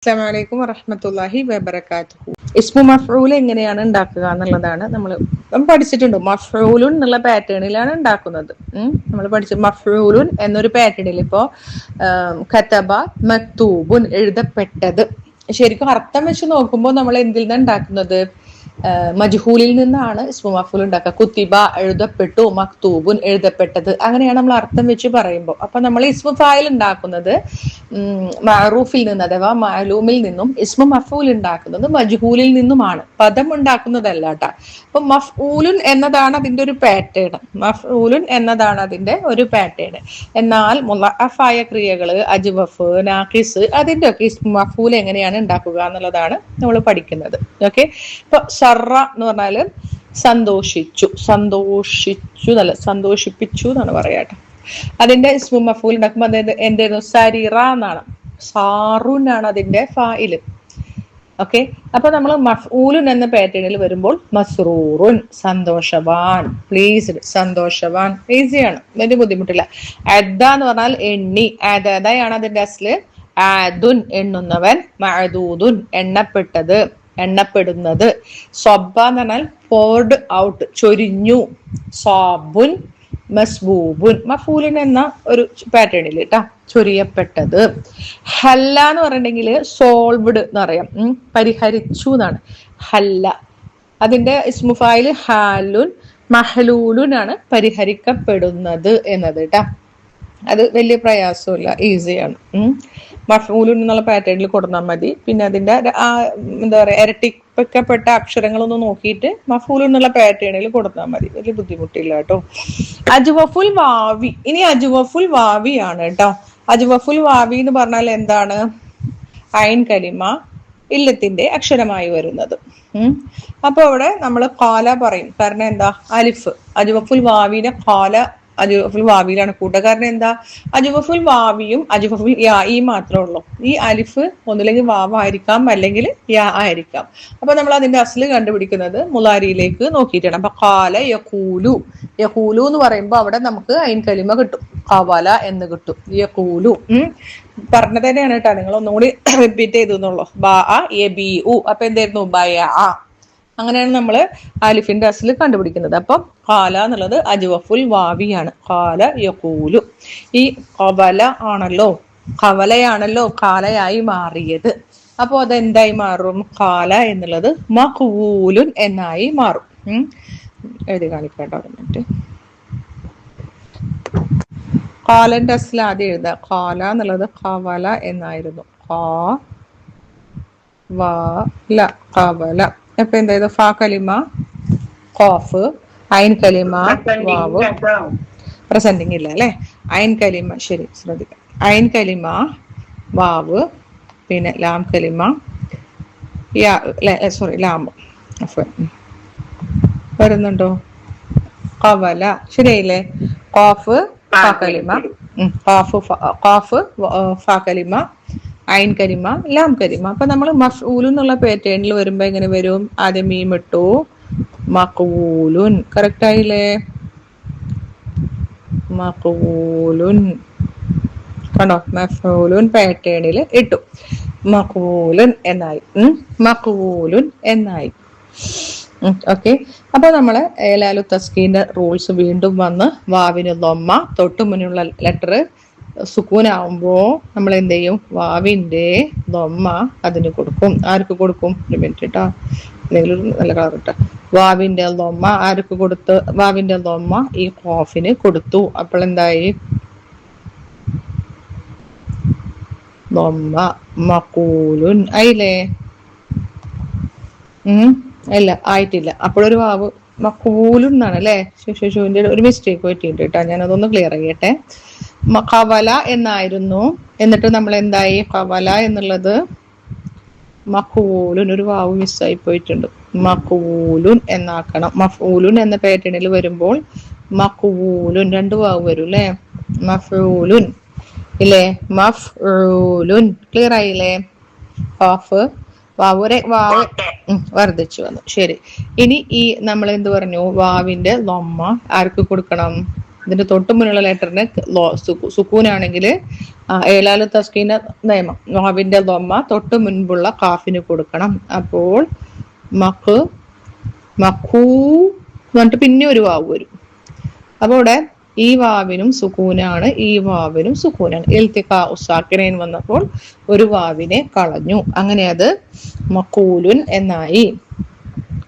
അസ്സലാമു അലൈക്കും വറഹ്മത്തുള്ളാഹി വബറകാതുഹു. ഇസ്മു മഫ്ഊൽ എങ്ങനെയാണ് ഉണ്ടാക്കുക എന്നുള്ളതാണ് നമ്മൾ പഠിച്ചിട്ടുണ്ട്. മഫ്ഊലുൻ എന്നുള്ള പാറ്റേണിലാണ് ഉണ്ടാക്കുന്നത്. നമ്മൾ പഠിച്ചു മഫ്ഊലുൻ എന്നൊരു പാറ്റേണിൽ. ഇപ്പോ കതബ മക്തൂബുൻ എഴുതപ്പെട്ടത്. ശരിക്കും അർത്ഥം വെച്ച് നോക്കുമ്പോൾ നമ്മൾ എന്തിൽ നിന്നാണ് ഉണ്ടാക്കുന്നത്? മജ്ഹൂലിൽ നിന്നാണ് ഇസ്മു മഫ്ഊൽ ഉണ്ടാക്കുക. കുത്തിബ എഴുതപ്പെട്ടു, മക്തൂബുൻ എഴുതപ്പെട്ടത്, അങ്ങനെയാണ് നമ്മൾ അർത്ഥം വെച്ച് പറയുമ്പോൾ. അപ്പൊ നമ്മൾ ഇസ്മു ഫായിൽ ഉണ്ടാക്കുന്നത് മഅറൂഫിൽ നിന്ന് അഥവാ മഅലൂമിൽ നിന്നും, ഇസ്മു മഫ്ഊൽ ഉണ്ടാക്കുന്നത് മജ്ഹൂലിൽ നിന്നുമാണ്. പദം ഉണ്ടാക്കുന്നതല്ല കേട്ടോ. അപ്പൊ മഫ്ഊലുൻ എന്നതാണ് അതിന്റെ ഒരു പാറ്റേൺ. മഫ്ഊലുൻ എന്നതാണ് അതിന്റെ ഒരു പാറ്റേൺ. എന്നാൽ മുളഅഫായ ക്രിയകള്, അജ്വഫ്, നാഖിസ്, അതിന്റെ ഒക്കെ ഇസ്മു മഫ്ഊൽ എങ്ങനെയാണ് ഉണ്ടാക്കുക എന്നുള്ളതാണ് നമ്മൾ പഠിക്കുന്നത്. ഓക്കെ. ഇപ്പൊ സറ എന്ന് പറഞ്ഞാല് സന്തോഷിച്ചു, സന്തോഷിപ്പിച്ചു എന്നാണ് പറയാട്ടോ. അതിന്റെ ഇസ്മു മഫ്ഊൽ ഉണ്ടാക്കുമ്പോൾ അതായത് എന്തായിരുന്നു? സരീറ എന്നാണ്, സാറുനാണ് അതിന്റെ ഫായില്. ഓക്കെ. അപ്പൊ നമ്മൾ മഫ്ഊലുൻ എന്ന പാറ്റേണിൽ വരുമ്പോൾ മസ്റൂറുൻ സന്തോഷവാൻ, പ്ലീസ്ഡ് സന്തോഷവാൻ, ഈസിയാണ്, വലിയ ബുദ്ധിമുട്ടില്ല. അദ എന്ന് പറഞ്ഞാൽ എണ്ണി, അദയാണ് അതിന്റെ അസ്ല്. ആദുൻ എണ്ണുന്നവൻ, മഅദൂദുൻ എണ്ണപ്പെട്ടത്, എണ്ണപ്പെടുന്നത്. സ്വബ്ബ എന്ന് പറഞ്ഞാൽ പോർഡ് ഔട്ട്, ചൊരിഞ്ഞു. സാബുൻ മസ്ബൂബുൻ, മഫൂലിൻ എന്ന ഒരു പാറ്റേണിൽ കേട്ടാ, ചൊരിയപ്പെട്ടത്. ഹല്ല എന്ന് പറഞ്ഞിട്ടുണ്ടെങ്കിൽ സോൾവ്ഡ് എന്ന് പറയാം, പരിഹരിച്ചു എന്നാണ് ഹല്ല. അതിന്റെ ഇസ്മു ഫായിൽ ഹാലുൻ മഹലൂലുൻ ആണ്, പരിഹരിക്കപ്പെടുന്നത് എന്നത് കേട്ടാ. അത് വലിയ പ്രയാസമില്ല, ഈസിയാണ്. മഫ്ഊലുൻ എന്നുള്ള പാറ്റേണിൽ കൊടുത്താൽ മതി. പിന്നെ അതിന്റെ എന്താ പറയാ, ഇരട്ടിപ്പിക്കപ്പെട്ട അക്ഷരങ്ങളൊന്നും നോക്കിയിട്ട് മഫ്ഊലുൻ എന്നുള്ള പാറ്റേണിൽ കൊടുത്താൽ മതി, വലിയ ബുദ്ധിമുട്ടില്ല കേട്ടോ. അജ്വഫുൽ വാവി, ഇനി അജ്വഫുൽ വാവി ആണ് കേട്ടോ. അജ്വഫുൽ വാവി എന്ന് പറഞ്ഞാൽ എന്താണ്? ഐൻ കലിമ ഇല്ലത്തിന്റെ അക്ഷരമായി വരുന്നത്. അപ്പൊ അവിടെ നമ്മൾ ഖാല പറയും. കാരണം എന്താ? അലിഫ്. അജ്വഫുൽ വാവിനെ ഖാല അജ്വഫുൽ വാവിയിലാണ് കൂട്ടുക. കാരണം എന്താ? അജ്വഫുൽ വാവിയും അജ്വഫുൽ യാ മാത്രമേ ഉള്ളൂ. ഈ അലിഫ് ഒന്നില്ലെങ്കിൽ വാവ് ആയിരിക്കാം, അല്ലെങ്കിൽ യാ ആയിരിക്കാം. അപ്പൊ നമ്മൾ അതിന്റെ അസ്ല് കണ്ടുപിടിക്കുന്നത് മുലാരിയിലേക്ക് നോക്കിയിട്ടാണ്. അപ്പൊ ഖാല യഖൂലു, യഖൂലു എന്ന് പറയുമ്പോൾ അവിടെ നമുക്ക് ഐൻ കലിമ കിട്ടും, ഖവല എന്ന് കിട്ടും. യഖൂലു പറഞ്ഞത് തന്നെയാണ് കേട്ടോ, നിങ്ങൾ ഒന്നുകൂടി റിപ്പീറ്റ് ചെയ്തെന്നുള്ളൂ. ബാ യബീഉ, അപ്പൊ എന്തായിരുന്നു? ബയ. അങ്ങനെയാണ് നമ്മൾ അലിഫിന്റെ അസ്ല് കണ്ടുപിടിക്കുന്നത്. അപ്പം ഖാല എന്നുള്ളത് അജ്വഫുൽ വാവിയാണ്. ഖാല യഖൂലു. ഈ ഖവല ആണല്ലോ, ഖവലയാണല്ലോ ഖാലയായി മാറിയത്. അപ്പൊ അതെന്തായി മാറും? ഖാല എന്നുള്ളത് മഖ്വൂലുൻ എന്നായി മാറും. എഴുതി കാണിക്കാട്ടോ. ഖാലന്റെ അസ്ല് ആദ്യം എഴുതാ. ഖാല എന്നുള്ളത് ഖവല എന്നായിരുന്നു. ഖവല. അപ്പൊ എന്തായത്? ഫാ കലിമ ഖാഫ്, ഐൻ കലിമ വാവ്. പ്രസന്റിങ് ഇല്ല അല്ലെ? ഐൻ കലിമ, ശരി ശ്രദ്ധിക്കാം. ഐൻ കലിമ വാവ്, പിന്നെ ലാം കലിമ യാ, സോറി ലാം വരുന്നുണ്ടോ? ഖവല ശരിയായില്ലേ? ഖാഫ് ഫാ കലിമ, ഖാഫ് ഫാ കലിമ, ഐൻ കലിമ, ലാം കലിമ. അപ്പൊ നമ്മൾ മഫ്ഊൽ എന്നുള്ള പാറ്റേണിൽ വരുമ്പോ എങ്ങനെ വരും? ആദ്യം മീം ഇട്ടു, മഖ്വൂലുൻ. കറക്റ്റ് ആയില്ലേ? മഖ്വൂലുൻ കണ്ടോ? മഫ്ഊലുൻ പാറ്റേണിൽ ഇട്ടു, മഖ്വൂലുൻ എന്നായി. മഖ്വൂലുൻ എന്നായി. ഓക്കെ. അപ്പൊ നമ്മള് ഏലാലു തസ്കീന്റെ റൂൾസ് വീണ്ടും വന്ന് വാവിന് ദമ്മ, തൊട്ട് മുന്നിലുള്ള ലെറ്റർ സുക്കൂനാവുമ്പോ നമ്മൾ എന്ത് ചെയ്യും? വാവിന്റെ ദമ്മ അതിന് കൊടുക്കും. ആർക്ക് കൊടുക്കും? ഒരു മിനിറ്റ് കേട്ടോ, എന്തെങ്കിലും നല്ല കളർ ഇട്ട. വാവിന്റെ ദമ്മ ആർക്ക് കൊടുത്ത്? വാവിന്റെ ദമ്മ ഈ ഖാഫിന് കൊടുത്തു. അപ്പോൾ എന്തായി? ദമ്മ മഖൂലുൻ ആയില്ലേ? അല്ല, ആയിട്ടില്ല. അപ്പോഴൊരു വാവ് മഖൂലുൻ എന്നാണ് അല്ലെ? ശുശുവിന്റെ ഒരു മിസ്റ്റേക്ക് പറ്റിയിട്ടുണ്ട് കേട്ടോ, ഞാൻ അതൊന്ന് ക്ലിയർ ചെയ്യട്ടെ. ഖവല എന്നായിരുന്നു, എന്നിട്ട് നമ്മൾ എന്തായി? ഖവല എന്നുള്ളത് മഖൂലുൻ, ഒരു വാവ് മിസ്സായി പോയിട്ടുണ്ട്. മഖൂലുൻ എന്നാക്കണം. മഫ്ഊലുൻ എന്ന പാറ്റേണിൽ വരുമ്പോൾ മഖൂലുൻ, രണ്ട് വാവ് വരും അല്ലെ? മഫ്ഊലുൻ ഇല്ലേ? മഫ്ഊലുൻ. ക്ലിയർ ആയില്ലേ? ഖാഫ് വാവ് വർദ്ധിച്ചു വന്നു. ശരി. ഇനി ഈ നമ്മൾ എന്ത് പറഞ്ഞു? വാവിന്റെ ദമ്മ ആർക്ക് കൊടുക്കണം? ഇതിന്റെ തൊട്ട് മുന്നുള്ള ലെറ്ററിന് സുക്കൂനാണെങ്കിൽ ഏലാലു തസ്കീന നിയമം, വാവിന്റെ ദൊമ്മ തൊട്ട് മുൻപുള്ള കാഫിന് കൊടുക്കണം. അപ്പോൾ മഖ് മഖൂ എന്നിട്ട് പിന്നെ ഒരു വാവ് വരും. അപ്പൊ ഇവിടെ ഈ വാവിനും സുക്കൂനാണ്, ഈ വാവിനും സുക്കൂനാണ്. ഇൽത്തിഖാ ഉസാക്കിനൈൻ വന്നപ്പോൾ ഒരു വാവിനെ കളഞ്ഞു, അങ്ങനെ അത് മഖൂലുൻ എന്നായി.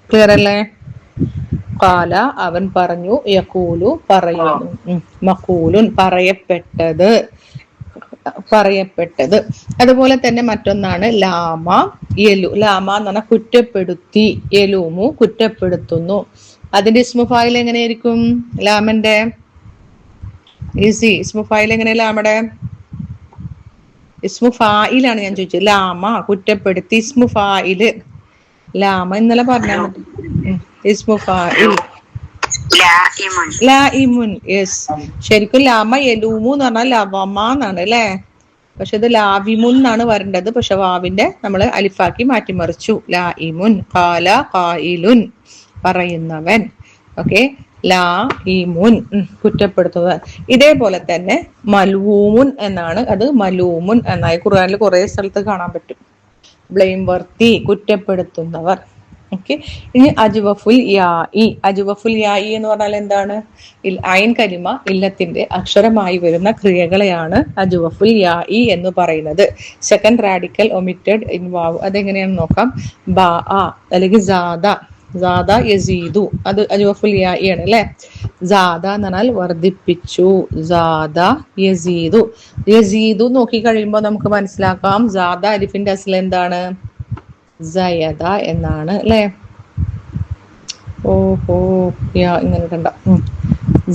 ക്ലിയർ അല്ലേ? ഖാല അവൻ പറഞ്ഞു, യഖൂലു പറയുന്നു, മഖൂലുൻ പറയപ്പെട്ടത്, പറയപ്പെട്ടത്. അതുപോലെ തന്നെ മറ്റൊന്നാണ് ലാമ യലു. ലാമ എന്ന് പറഞ്ഞാൽ കുറ്റപ്പെടുത്തി, യലൂമു കുറ്റപ്പെടുത്തുന്നു. അതിന്റെ ഇസ്മു ഫായിൽ എങ്ങനെയായിരിക്കും? ലാമന്റെ ഈസി ഇസ്മു ഫായിൽ എങ്ങനെ? ലാമയുടെ ഇസ്മു ഫായിലാണ് ഞാൻ ചോദിച്ചത്. ലാമ കുറ്റപ്പെടുത്തി, ഇസ്മു ഫായില് ലാമ ഇന്നലെ പറഞ്ഞാൽ മതി. ഇസ്മു ഫായിൽ ലായിമുൻ. യെസ്, ശരിക്കും ലാമ യലൂമു എന്ന് പറഞ്ഞാൽ ലവമ എന്നാണ് അല്ലേ? പക്ഷെ ഇത് ലാവിമുൻ എന്നാണ് വരേണ്ടത്. പക്ഷെ വാവിന്റെ നമ്മള് അലിഫാക്കി മാറ്റിമറിച്ചു. ലായിമുൻ. ഖാല ഖായിലുൻ പറയുന്നവൻ. ഓക്കെ, ലായിമുൻ കുറ്റപ്പെടുത്തുന്നവൻ. ഇതേപോലെ തന്നെ മലൂമുൻ എന്നാണ്, അത് മലൂമുൻ എന്നായി ഖുർആനിൽ കുറെ സ്ഥലത്ത് കാണാൻ പറ്റും. ബ്ലെയിം വർത്തി കുറ്റപ്പെടുത്തുന്നവർ. ഓക്കെ, ഇനി അജ്വഫുൽ യാഇ. അജ്വഫുൽ യാഇ എന്ന് പറഞ്ഞാൽ എന്താണ്? ഐൻ കലിമ ഇല്ലത്തിന്റെ അക്ഷരമായി വരുന്ന ക്രിയകളെയാണ് അജ്വഫുൽ യാഇ എന്ന് പറയുന്നത്. സെക്കൻഡ് റാഡിക്കൽ ഒമിറ്റഡ് ഇൻ വാവ്. അതെങ്ങനെയാണെന്ന് നോക്കാം. ബാ അല്ലെങ്കിൽ സാദ. സാദ യസീദു, അത് അജ്വഫുൽ യാഇ ആണ് അല്ലെ? സാദ എന്ന് പറഞ്ഞാൽ വർദ്ധിപ്പിച്ചു. സാദ യസീദു. യസീദു നോക്കി കഴിയുമ്പോൾ നമുക്ക് മനസ്സിലാക്കാം സാദ അലിഫിന്റെ അസ്ൽ എന്താണ്? സയദ എന്നാണ് അല്ലെ? ഓഹോ, യാ ഇങ്ങനെ കണ്ട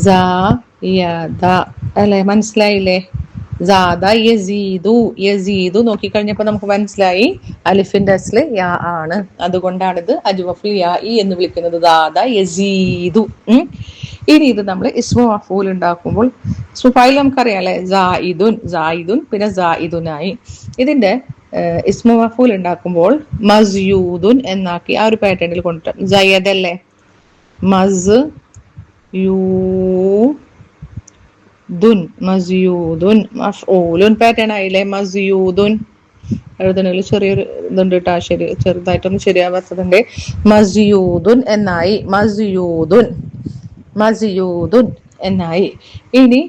സയദ അല്ലെ? മനസ്സിലായില്ലേ? സാദ യസീദു. യസീദു നോക്കിക്കഴിഞ്ഞപ്പോ നമുക്ക് മനസ്സിലായി അലിഫിന്റെ അസ്ല് യാ ആണ്. അതുകൊണ്ടാണ് ഇത് അജ്വഫുൽ യാഇ എന്ന് വിളിക്കുന്നത്. സാദ യസീദു. ഇനി ഇത് നമ്മൾ ഇസ്മു മഫൂൽ ഉണ്ടാക്കുമ്പോൾ ഇസ്മു ഫായിൽ നമുക്കറിയാം അല്ലെ? സായിദുൻ, സായിദുൻ പിന്നെ സായിദുനായി. ഇതിന്റെ ഇസ്മു മഫൂൽ ഉണ്ടാക്കുമ്പോൾ മസ്യൂദുൻ എന്നാക്കി ആ ഒരു പാറ്റേണിൽ കൊണ്ടുവരാം. സയ്യദ് അല്ലേ? മസ് യൂ ദുൻ, മസ്യൂദുൻ. മഫ്ഊലുൻ പാറ്റേൺ ആയില്ലേ? മസ്യൂദുൻ എഴുതണതിൽ ചെറിയൊരു ഇതുണ്ട് കേട്ടോ, ശരി ചെറുതായിട്ടൊന്നും ശരിയാവാത്തതുണ്ട്. മസ്യൂദുൻ എന്നായി. മസ്യൂദുൻ, മസ്യൂദുൻ എന്നായി. ഇനി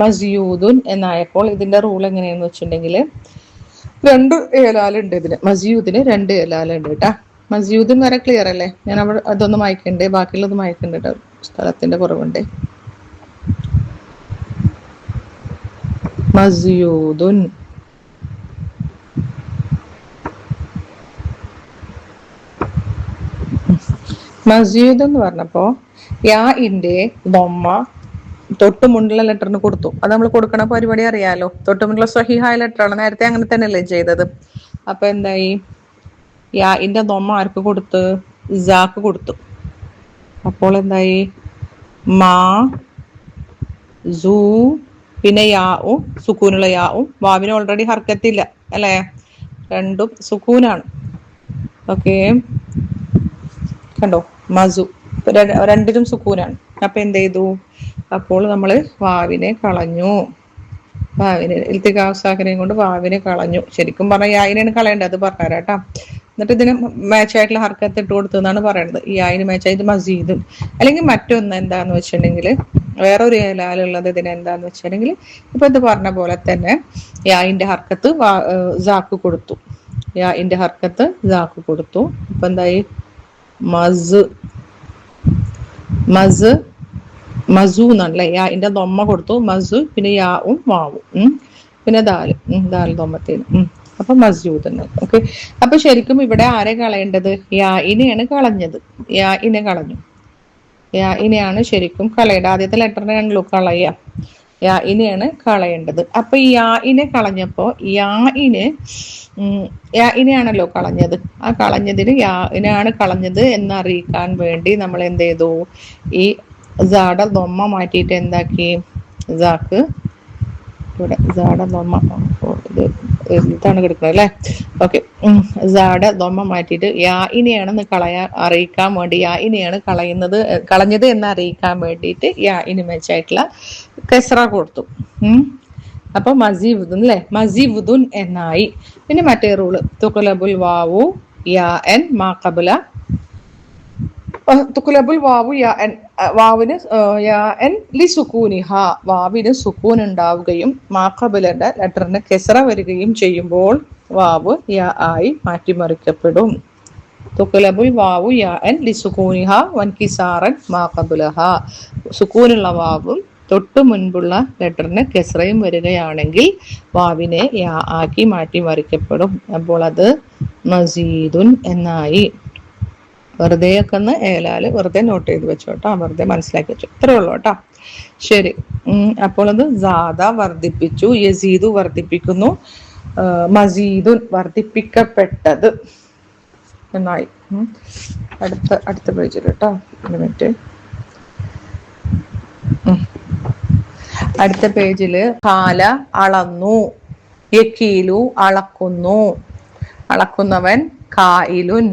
മസ്യൂദുൻ എന്നായപ്പോൾ ഇതിന്റെ റൂൾ എങ്ങനെയാന്ന് വെച്ചിട്ടുണ്ടെങ്കിൽ 2 ഏലാലുണ്ട് ഇതിന്. മസ്യൂദിന് 2 ഏലാലുണ്ട് കേട്ടാ. മസ്യൂദിൻ വരെ ക്ലിയർ അല്ലേ? ഞാൻ അവിടെ അതൊന്നും വായിക്കണ്ടേ, ബാക്കിയുള്ളതും വായിക്കണ്ട കേട്ടോ, സ്ഥലത്തിന്റെ കുറവുണ്ട്. മസ്യൂദുൻ. മസ്യൂദ് എന്ന് പറഞ്ഞപ്പോ യാഇന്റെ ദൊമ്മ തൊട്ട് മുന്നിലുള്ള ലെറ്ററിന് കൊടുത്തു. അത് നമ്മൾ കൊടുക്കണ പരിപാടി അറിയാലോ. തൊട്ട് മുന്നിലുള്ള സ്വഹീഹായ ലെറ്ററാണ്. നേരത്തെ അങ്ങനെ തന്നെയല്ലേ ചെയ്തത്? അപ്പൊ എന്തായി? യാഇന്റെ ദൊമ്മ ആർക്ക് കൊടുത്ത്? ഇസാക്ക് കൊടുത്തു. അപ്പോൾ എന്തായി? മാ സൂ പിന്നെ യാവും സുക്കൂനുള്ള യാവും. വാവിന് ഓൾറെഡി ഹർക്കത്തില്ല അല്ലെ? രണ്ടും സുക്കൂനാണ്. ഓക്കെ, കണ്ടോ? മസു രണ്ടിലും സുക്കൂനാണ്. അപ്പൊ എന്ത് ചെയ്തു? അപ്പോൾ നമ്മൾ വാവിനെ കളഞ്ഞു. വാവിനെ ഇൽത്തിഖാസാക്കിനെയും കൊണ്ട് വാവിനെ കളഞ്ഞു. ശരിക്കും പറഞ്ഞാൽ യായിനാണ് കളയേണ്ടത്. അത് പറഞ്ഞുതരാട്ടാ. എന്നിട്ട് ഇതിന് മാച്ചായിട്ടുള്ള ഹർക്കത്ത് ഇട്ട് കൊടുത്തു എന്നാണ് പറയുന്നത്. ഈ യായിന് മാച്ചായത് മസീദും. അല്ലെങ്കിൽ മറ്റൊന്ന് എന്താന്ന് വെച്ചിട്ടുണ്ടെങ്കിൽ വേറൊരു ഏലാലുള്ളത് ഇതിന് എന്താന്ന് വെച്ചിട്ടുണ്ടെങ്കിൽ ഇപ്പൊ ഇത് പറഞ്ഞ പോലെ തന്നെ യായിന്റെ ഹർക്കത്ത് സാക്ക് കൊടുത്തു. യായിന്റെ ഹർക്കത്ത് സാക്ക് കൊടുത്തു. ഇപ്പൊ എന്തായി? മസ് മസ് മസു എന്നാണല്ലേ? യാഇന്റെ ദൊമ്മ കൊടുത്തു. മസു പിന്നെ യാവും വാവും പിന്നെ ദാൽ ദൊമ്മത്തേന്. അപ്പൊ മസ്യൂദ് എന്ന്. ഓക്കെ, അപ്പൊ ശരിക്കും ഇവിടെ ആരെ കളയേണ്ടത്? യാഇനെയാണ് കളഞ്ഞത്. യാഇനെ കളഞ്ഞു. യാഇനെയാണ് ശരിക്കും കളയേണ്ടത്. ആദ്യത്തെ ലെറ്ററിനാണല്ലോ കളയ. യാഇനെയാണ് കളയേണ്ടത്. അപ്പൊ ഈ യാഇനെ കളഞ്ഞപ്പോ യാഇനെയാണല്ലോ കളഞ്ഞത്. ആ കളഞ്ഞതിന് യാഇനെയാണ് കളഞ്ഞത് എന്നറിയിക്കാൻ വേണ്ടി നമ്മൾ എന്ത് ചെയ്തു? ഈ സാഡ ദൊമ്മ മാറ്റിയിട്ട് എന്താക്കി? സാക്ക് ഇവിടെ സാഡ ദൊമ്മ ഇത് എന്താണ് കിടക്കുന്നത് അല്ലെ? ഓക്കെ. സാടെ ദൊമ്മ മാറ്റിയിട്ട് യാ ഇനെയാണെന്ന് അറിയിക്കാൻ വേണ്ടി, യാ ഇനെയാണ് കളഞ്ഞത് എന്ന് അറിയിക്കാൻ വേണ്ടിയിട്ട് യാ ഇനി മെച്ചായിട്ടുള്ള കെസ്ര കൊടുത്തു. അപ്പൊ മസീവുദുൻ അല്ലെ, മസീവുദുൻ എന്നായി. പിന്നെ മറ്റേ റൂള് തുഖലബുൽ വാവു യാ എൻ മാ ഖബല, തുഖലബുൽ വാവു യാ എൻ, വാവിന് യാ എൻ ലി സുക്കൂനിഹ, വാവിന് സുക്കൂൻ ഉണ്ടാവുകയും മാ ഖബലയുടെ ലെറ്ററിന് കെസ്ര വരികയും ചെയ്യുമ്പോൾ വാവ് യാ ആയി മാറ്റിമറിക്കപ്പെടും. തുഖലബുൽ വാവു യാ എൻ ലി സുക്കൂനിഹ വൻകിസാറൻ മാ ഖബലഹ, സുക്കൂനുള്ള വാവും തൊട്ടു മുൻപുള്ള ലെറ്ററിന് കെസ്രയും വരികയാണെങ്കിൽ വാവിനെ യാ ആക്കി മാറ്റിമറിക്കപ്പെടും. അപ്പോൾ അത് മസീദുൻ എന്നായി. വെറുതെയൊക്കെ ഒന്ന് ഏലാല് വെറുതെ നോട്ട് ചെയ്ത് വെച്ചോട്ടോ, വെറുതെ മനസ്സിലാക്കി വെച്ചോ, ഇത്രേ ഉള്ളൂ കേട്ടോ. ശരി. അപ്പോൾ അത് സാദ വർദ്ധിപ്പിച്ചു, യസീദു വർദ്ധിപ്പിക്കുന്നു, മസീദുൻ വർദ്ധിപ്പിക്കപ്പെട്ടത് എന്നായി. അടുത്ത പേജിൽ കേട്ടോ, ഒരു മിനിറ്റ്. അടുത്ത പേജില് കാല അളന്നു, യക്കീലു അളക്കുന്നു, അളക്കുന്നവൻ കായിലുൻ,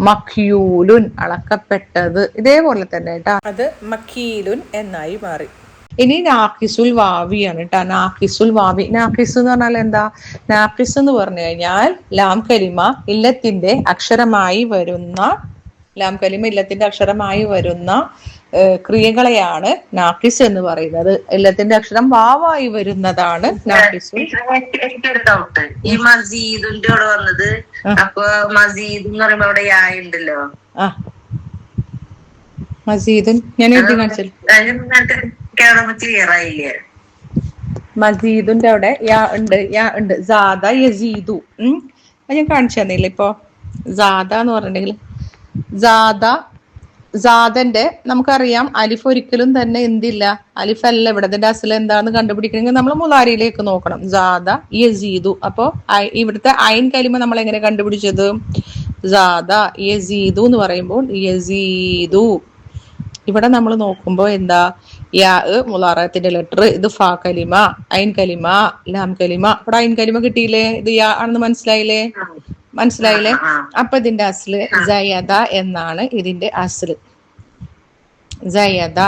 മഖ്യൂലുൻ അളക്കപ്പെട്ടത്. ഇതേപോലെ തന്നെ കേട്ടാ, അത് മഖീലുൻ എന്നായി മാറി. ഇനി നാഖിസുൽ വാവിയാണ് കേട്ടാ. നാഖിസുൽ വാവി, നാഖിസ് എന്ന് പറഞ്ഞാൽ എന്താ? നാഖിസ് എന്ന് പറഞ്ഞു കഴിഞ്ഞാൽ ലാം കലിമ ഇല്ലത്തിന്റെ അക്ഷരമായി വരുന്ന, ലാം കലിമ ഇല്ലത്തിന്റെ അക്ഷരമായി വരുന്ന ക്രിയകളെയാണ് നാഖിസ് എന്ന് പറയുന്നത്. ഇല്ലത്തിന്റെ അക്ഷരം വാവായി വരുന്നതാണ് നാഖിസ്. ഈ മസീദിന്റെ അവിടെ വന്നത്, അപ്പൊ മസീദ് എന്ന് പറയുമ്പോ അവിടെ യാ ഉണ്ടല്ലോ. മസീദുൻ ഞാൻ എഴുതി കാണിച്ചല്ലോ, ക്ലിയർ ആയില്ലേ? മസീദിന്റെ അവിടെ യാ ഉണ്ട്. സാദ യസീദു, ഞാൻ കാണിച്ചു തന്നില്ല ഇപ്പൊ. സാദ എന്ന് പറഞ്ഞിട്ടുണ്ടെങ്കിൽ സാദന്റെ നമുക്കറിയാം അലിഫ് ഒരിക്കലും തന്നെ എന്തില്ല, അലിഫ് അല്ല ഇവിടെ. ഇതിന്റെ അസൽ എന്താന്ന് കണ്ടുപിടിക്കണമെങ്കിൽ നമ്മൾ മുലാരിയിലേക്ക് നോക്കണം. സാദ യസീദു. അപ്പൊ ഇവിടുത്തെ ഐൻ കലിമ നമ്മൾ എങ്ങനെ കണ്ടുപിടിച്ചത്? സാദ യസീദു എന്ന് പറയുമ്പോൾ യസീദു. ഇവിടെ നമ്മൾ നോക്കുമ്പോ എന്താ, യാ മുലാറത്തിന്റെ ലെറ്റർ, ഇത് ഫാ കലിമ, ഐൻ കലിമ, ലാം കലിമ. ഇവിടെ ഐൻ കലിമ കിട്ടിയില്ലേ? ഇത് യാ ആണെന്ന് മനസ്സിലായില്ലേ? അപ്പൊ ഇതിന്റെ അസ്ല് സയദ എന്നാണ്. ഇതിന്റെ അസ്ല് സയദ,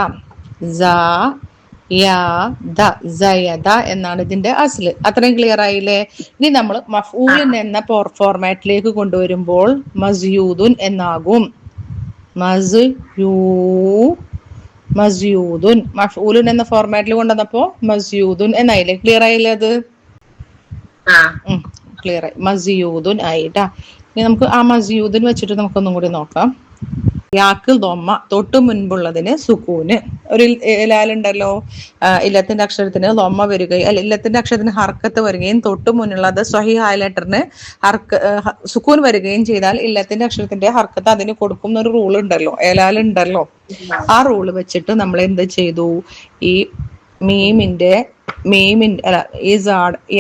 സയദ എന്നാണ് ഇതിന്റെ അസ്ല്. അത്രയും ക്ലിയർ ആയില്ലേ? ഇനി നമ്മൾ മഫ്ഊലുൻ എന്ന ഫോർമാറ്റിലേക്ക് കൊണ്ടുവരുമ്പോൾ മസ്യൂദുൻ എന്നാകും. മസ്യൂദുൻ മഫ്ഊലുൻ എന്ന ഫോർമാറ്റിൽ കൊണ്ടുവന്നപ്പോ മസ്യൂദുൻ എന്നായില്ലേ? ക്ലിയർ ആയില്ലേ? അത് ക്ലിയർ ആയി, മസ്യൂദുൻ ആയിട്ടാ. ഇനി നമുക്ക് ആ മസ്യൂദുൻ വെച്ചിട്ട് നമുക്കൊന്നും കൂടി നോക്കാം. യാക്കിൽ ദൊമ്മ, തൊട്ടു മുൻപുള്ളതിന് സുക്കൂന്. ഒരു ലാലുണ്ടല്ലോ, ഇല്ലത്തിന്റെ അക്ഷരത്തിന് ദൊമ്മ വരികയും, അല്ല ഇല്ലത്തിന്റെ അക്ഷരത്തിന് ഹർക്കത്ത് വരികയും തൊട്ടു മുന്നുള്ളത് സ്വഹീഹായ ലെറ്ററിന് സുക്കൂൻ വരികയും ചെയ്താൽ ഇല്ലത്തിന്റെ അക്ഷരത്തിന്റെ ഹർക്കത്ത് അതിന് കൊടുക്കും എന്നൊരു റൂൾ ഉണ്ടല്ലോ, ഏലാലുണ്ടല്ലോ. ആ റൂള് വെച്ചിട്ട് നമ്മൾ എന്ത് ചെയ്തു? ഈ ഈ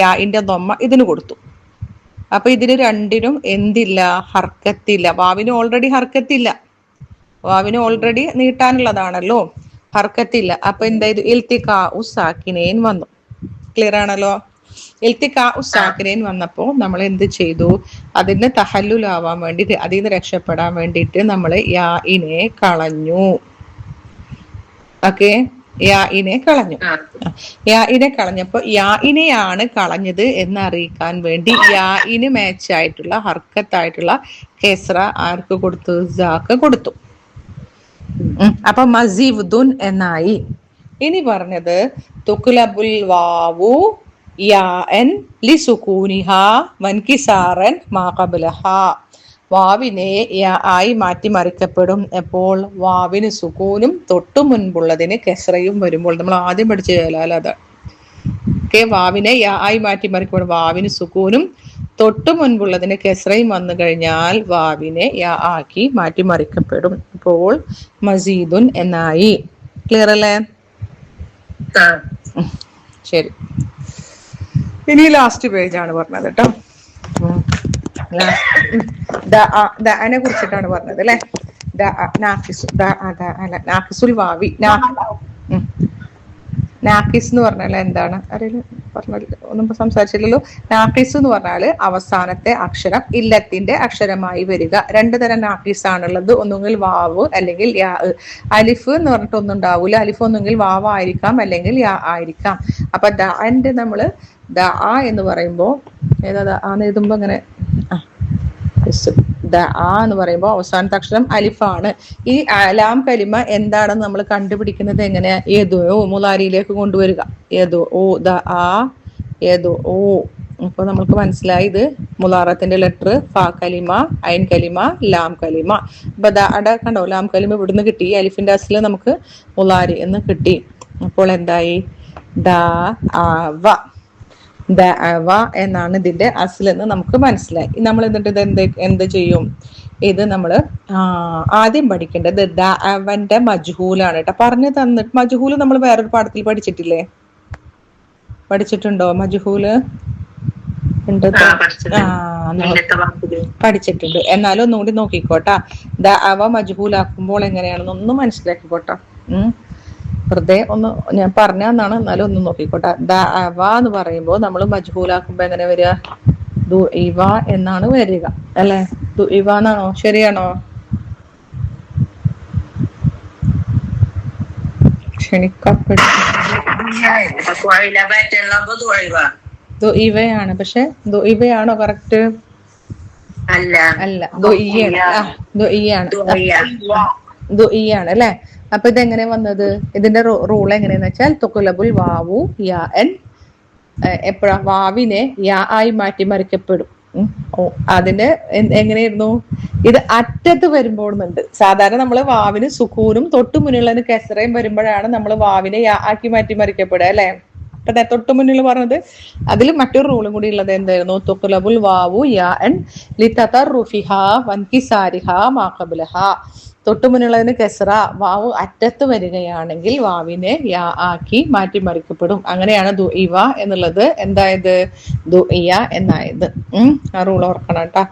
യാന്റെ ദൊമ്മ ഇതിന് കൊടുത്തു. അപ്പൊ ഇതിന് രണ്ടിനും എന്തില്ല? ഹർക്കത്തില്ല. വാവിന് ഓൾറെഡി നീട്ടാനുള്ളതാണല്ലോ, ഹർക്കത്തില്ല. അപ്പൊ എന്തായത്? ഇൽത്തിഖാ സാക്കിനൈൻ വന്നു. ക്ലിയർ ആണല്ലോ? ഇൽത്തിഖാ സാക്കിനൈൻ വന്നപ്പോ നമ്മൾ എന്ത് ചെയ്തു? അതിന് തഹല്ലുലാവാൻ വേണ്ടിട്ട്, അതിൽ നിന്ന് രക്ഷപ്പെടാൻ വേണ്ടിയിട്ട് നമ്മൾ യാഇനെ കളഞ്ഞു. ഓക്കെ, യാഇനെ കളഞ്ഞപ്പോ യാഇനെയാണ് കളഞ്ഞത് എന്ന് അറിയിക്കാൻ വേണ്ടി യാഇന് മാച്ച് ആയിട്ടുള്ള ഹർക്കത്തായിട്ടുള്ള കെസ്ര ആർക്ക് കൊടുത്തു? സാക്ക് കൊടുത്തു. അപ്പൊ മസീവുദുൻ എന്നായി. ഇനി പറഞ്ഞത് തുഖ്ലബുൽ വാവു യാഅൻ ലിസുകൂനിഹ വൻകിസാറൻ മാ ഖബലഹ, വാവിനെ യാ ആയി മാറ്റിമറിക്കപ്പെടും. എപ്പോൾ? വാവിന് സുകൂനും തൊട്ടു മുൻപുള്ളതിന് കെസ്രയും വരുമ്പോൾ. നമ്മൾ ആദ്യം പഠിച്ച ചേലാൽ അതാണ്. ഓക്കെ, വാവിനെ യാ ആയി മാറ്റിമറിക്കപ്പെടും. വാവിന് സുകൂനും തൊട്ടു മുൻപുള്ളതിന് കെസ്രയും വന്നു കഴിഞ്ഞാൽ വാവിനെ യാ ആക്കി മാറ്റിമറിക്കപ്പെടും. ഇപ്പോൾ മസീദുൻ എന്നായി. ക്ലിയർ അല്ലേ? ശരി. ഇനി ലാസ്റ്റ് പേജാണ് പറഞ്ഞത് കേട്ടോ. ദഅനെ കുറിച്ചിട്ടാണ് പറഞ്ഞത് അല്ലെ. നാഖിസുൽ വാവി, നാഖിസ് എന്ന് പറഞ്ഞാൽ എന്താണ് അറിയില്ല? ഒന്നും സംസാരിച്ചില്ലല്ലോ. നാഖിസ് എന്ന് പറഞ്ഞാല് അവസാനത്തെ അക്ഷരം ഇല്ലത്തിന്റെ അക്ഷരമായി വരിക. 2 തരം നാഖിസ് ആണുള്ളത്. ഒന്നുകിൽ വാവ് അല്ലെങ്കിൽ യാ. അലിഫ് എന്ന് പറഞ്ഞിട്ട് ഒന്നും ഉണ്ടാവൂല. അലിഫ് ഒന്നുകിൽ വാവ് ആയിരിക്കാം അല്ലെങ്കിൽ യാ ആയിരിക്കാം. അപ്പൊ ദഅന്റെ നമ്മള് ദഅ എന്ന് പറയുമ്പോ ഏതാ എഴുതുമ്പോ അങ്ങനെ എന്ന് പറയുമ്പോൾ അവസാനത്തെ അക്ഷരം അലിഫാണ്. ഈ ലാം കലിമ എന്താണെന്ന് നമ്മൾ കണ്ടുപിടിക്കുന്നത് എങ്ങനെയാ? യദുഉ മുളാരിയിലേക്ക് കൊണ്ടുവരിക. യദുഉ യദുഉ. അപ്പൊ നമുക്ക് മനസ്സിലായി ഇത് മുളാറത്തിന്റെ ലെറ്റർ ഫ കലിമ, ഐൻ കലിമ, ലാം കലിമ. അപ്പൊ ദഅ കണ്ടോ, ലാം കലിമ ഇവിടുന്ന് കിട്ടി. അലിഫിന്റെ അസ്ല് നമുക്ക് മുളാരി എന്ന് കിട്ടി. അപ്പോൾ എന്തായി? ദഅവ. ദഅവ എന്നാണ് ഇതിന്റെ അസ്ലെന്ന് നമുക്ക് മനസ്സിലായി. നമ്മൾ എന്നിട്ട് ഇത് എന്ത് ചെയ്യും? ഇത് നമ്മൾ ആദ്യം പഠിക്കേണ്ടത് ദഅവന്റെ മജ്ഹൂലാണ് കേട്ടോ. പറഞ്ഞു തന്നിട്ട് മജ്ഹൂല് നമ്മൾ വേറൊരു പാഠത്തിൽ പഠിച്ചിട്ടില്ലേ? പഠിച്ചിട്ടുണ്ടോ മജ്ഹൂല്? പഠിച്ചിട്ടുണ്ട്. എന്നാലും ഒന്നുകൂടി നോക്കിക്കോട്ടാ. ദഅവ മജ്ഹൂലാക്കുമ്പോൾ എങ്ങനെയാണെന്ന് ഒന്ന് മനസ്സിലാക്കിക്കോട്ടോ. വെറുതെ ഒന്ന് ഞാൻ പറഞ്ഞു തന്നാണ്, എന്നാലും ഒന്ന് നോക്കിക്കോട്ടെ. ദഅവ എന്ന് പറയുമ്പോൾ നമ്മൾ മജ്ഹൂലാക്കുമ്പോ എങ്ങനെ വരിക? ദുഇവ എന്നാണ് വരിക അല്ലെ? ദുഇവ എന്നാണോ? ശരിയാണോ? ക്ഷണിക്കപ്പെട്ടു ദുഇവയാണ്. പക്ഷെ ദുഇവയാണോ കറക്റ്റ്? അല്ല, ദുഇയാണ് അല്ലെ? അപ്പൊ ഇതെങ്ങനെ വന്നത്? ഇതിന്റെ റൂൾ എങ്ങനെയാന്ന് വെച്ചാൽ തുഖ്ലബുൽ വാവു യാ എൻ. എപ്പോഴാ വാവിനെ യാ ആയി മാറ്റി മറിക്കപ്പെടും. അതിന് എങ്ങനെയായിരുന്നു? ഇത് അറ്റത്ത് വരുമ്പോഴുന്നുണ്ട്. സാധാരണ നമ്മള് വാവിന് സുക്കൂനും തൊട്ടു മുന്നിലുള്ളതിന് കെസറയും വരുമ്പോഴാണ് നമ്മൾ വാവിനെ യാ ആക്കി മാറ്റി മറിക്കപ്പെടുക അല്ലെ? അപ്പൊ തൊട്ടു മുന്നിൽ പറഞ്ഞത് അതിൽ മറ്റൊരു റൂളും കൂടി ഉള്ളത് എന്തായിരുന്നു? തുഖ്ലബുൽ വാവു യാ എൻ ലിതതറുഫിഹാ വൻകിസാരിഹാ മാ ഖബ്ലഹാ. തൊട്ടുമുന്നുള്ളതിന് കെസ്റ, വാവ് അറ്റത്ത് വരികയാണെങ്കിൽ വാവിനെ യാ ആക്കി മാറ്റിമറിക്കപ്പെടും. അങ്ങനെയാണ് ദുഇവ എന്നുള്ളത് എന്തായത്? ദുഇയ എന്നായത്. ആ റൂൾ ഓർക്കണം കേട്ടാ.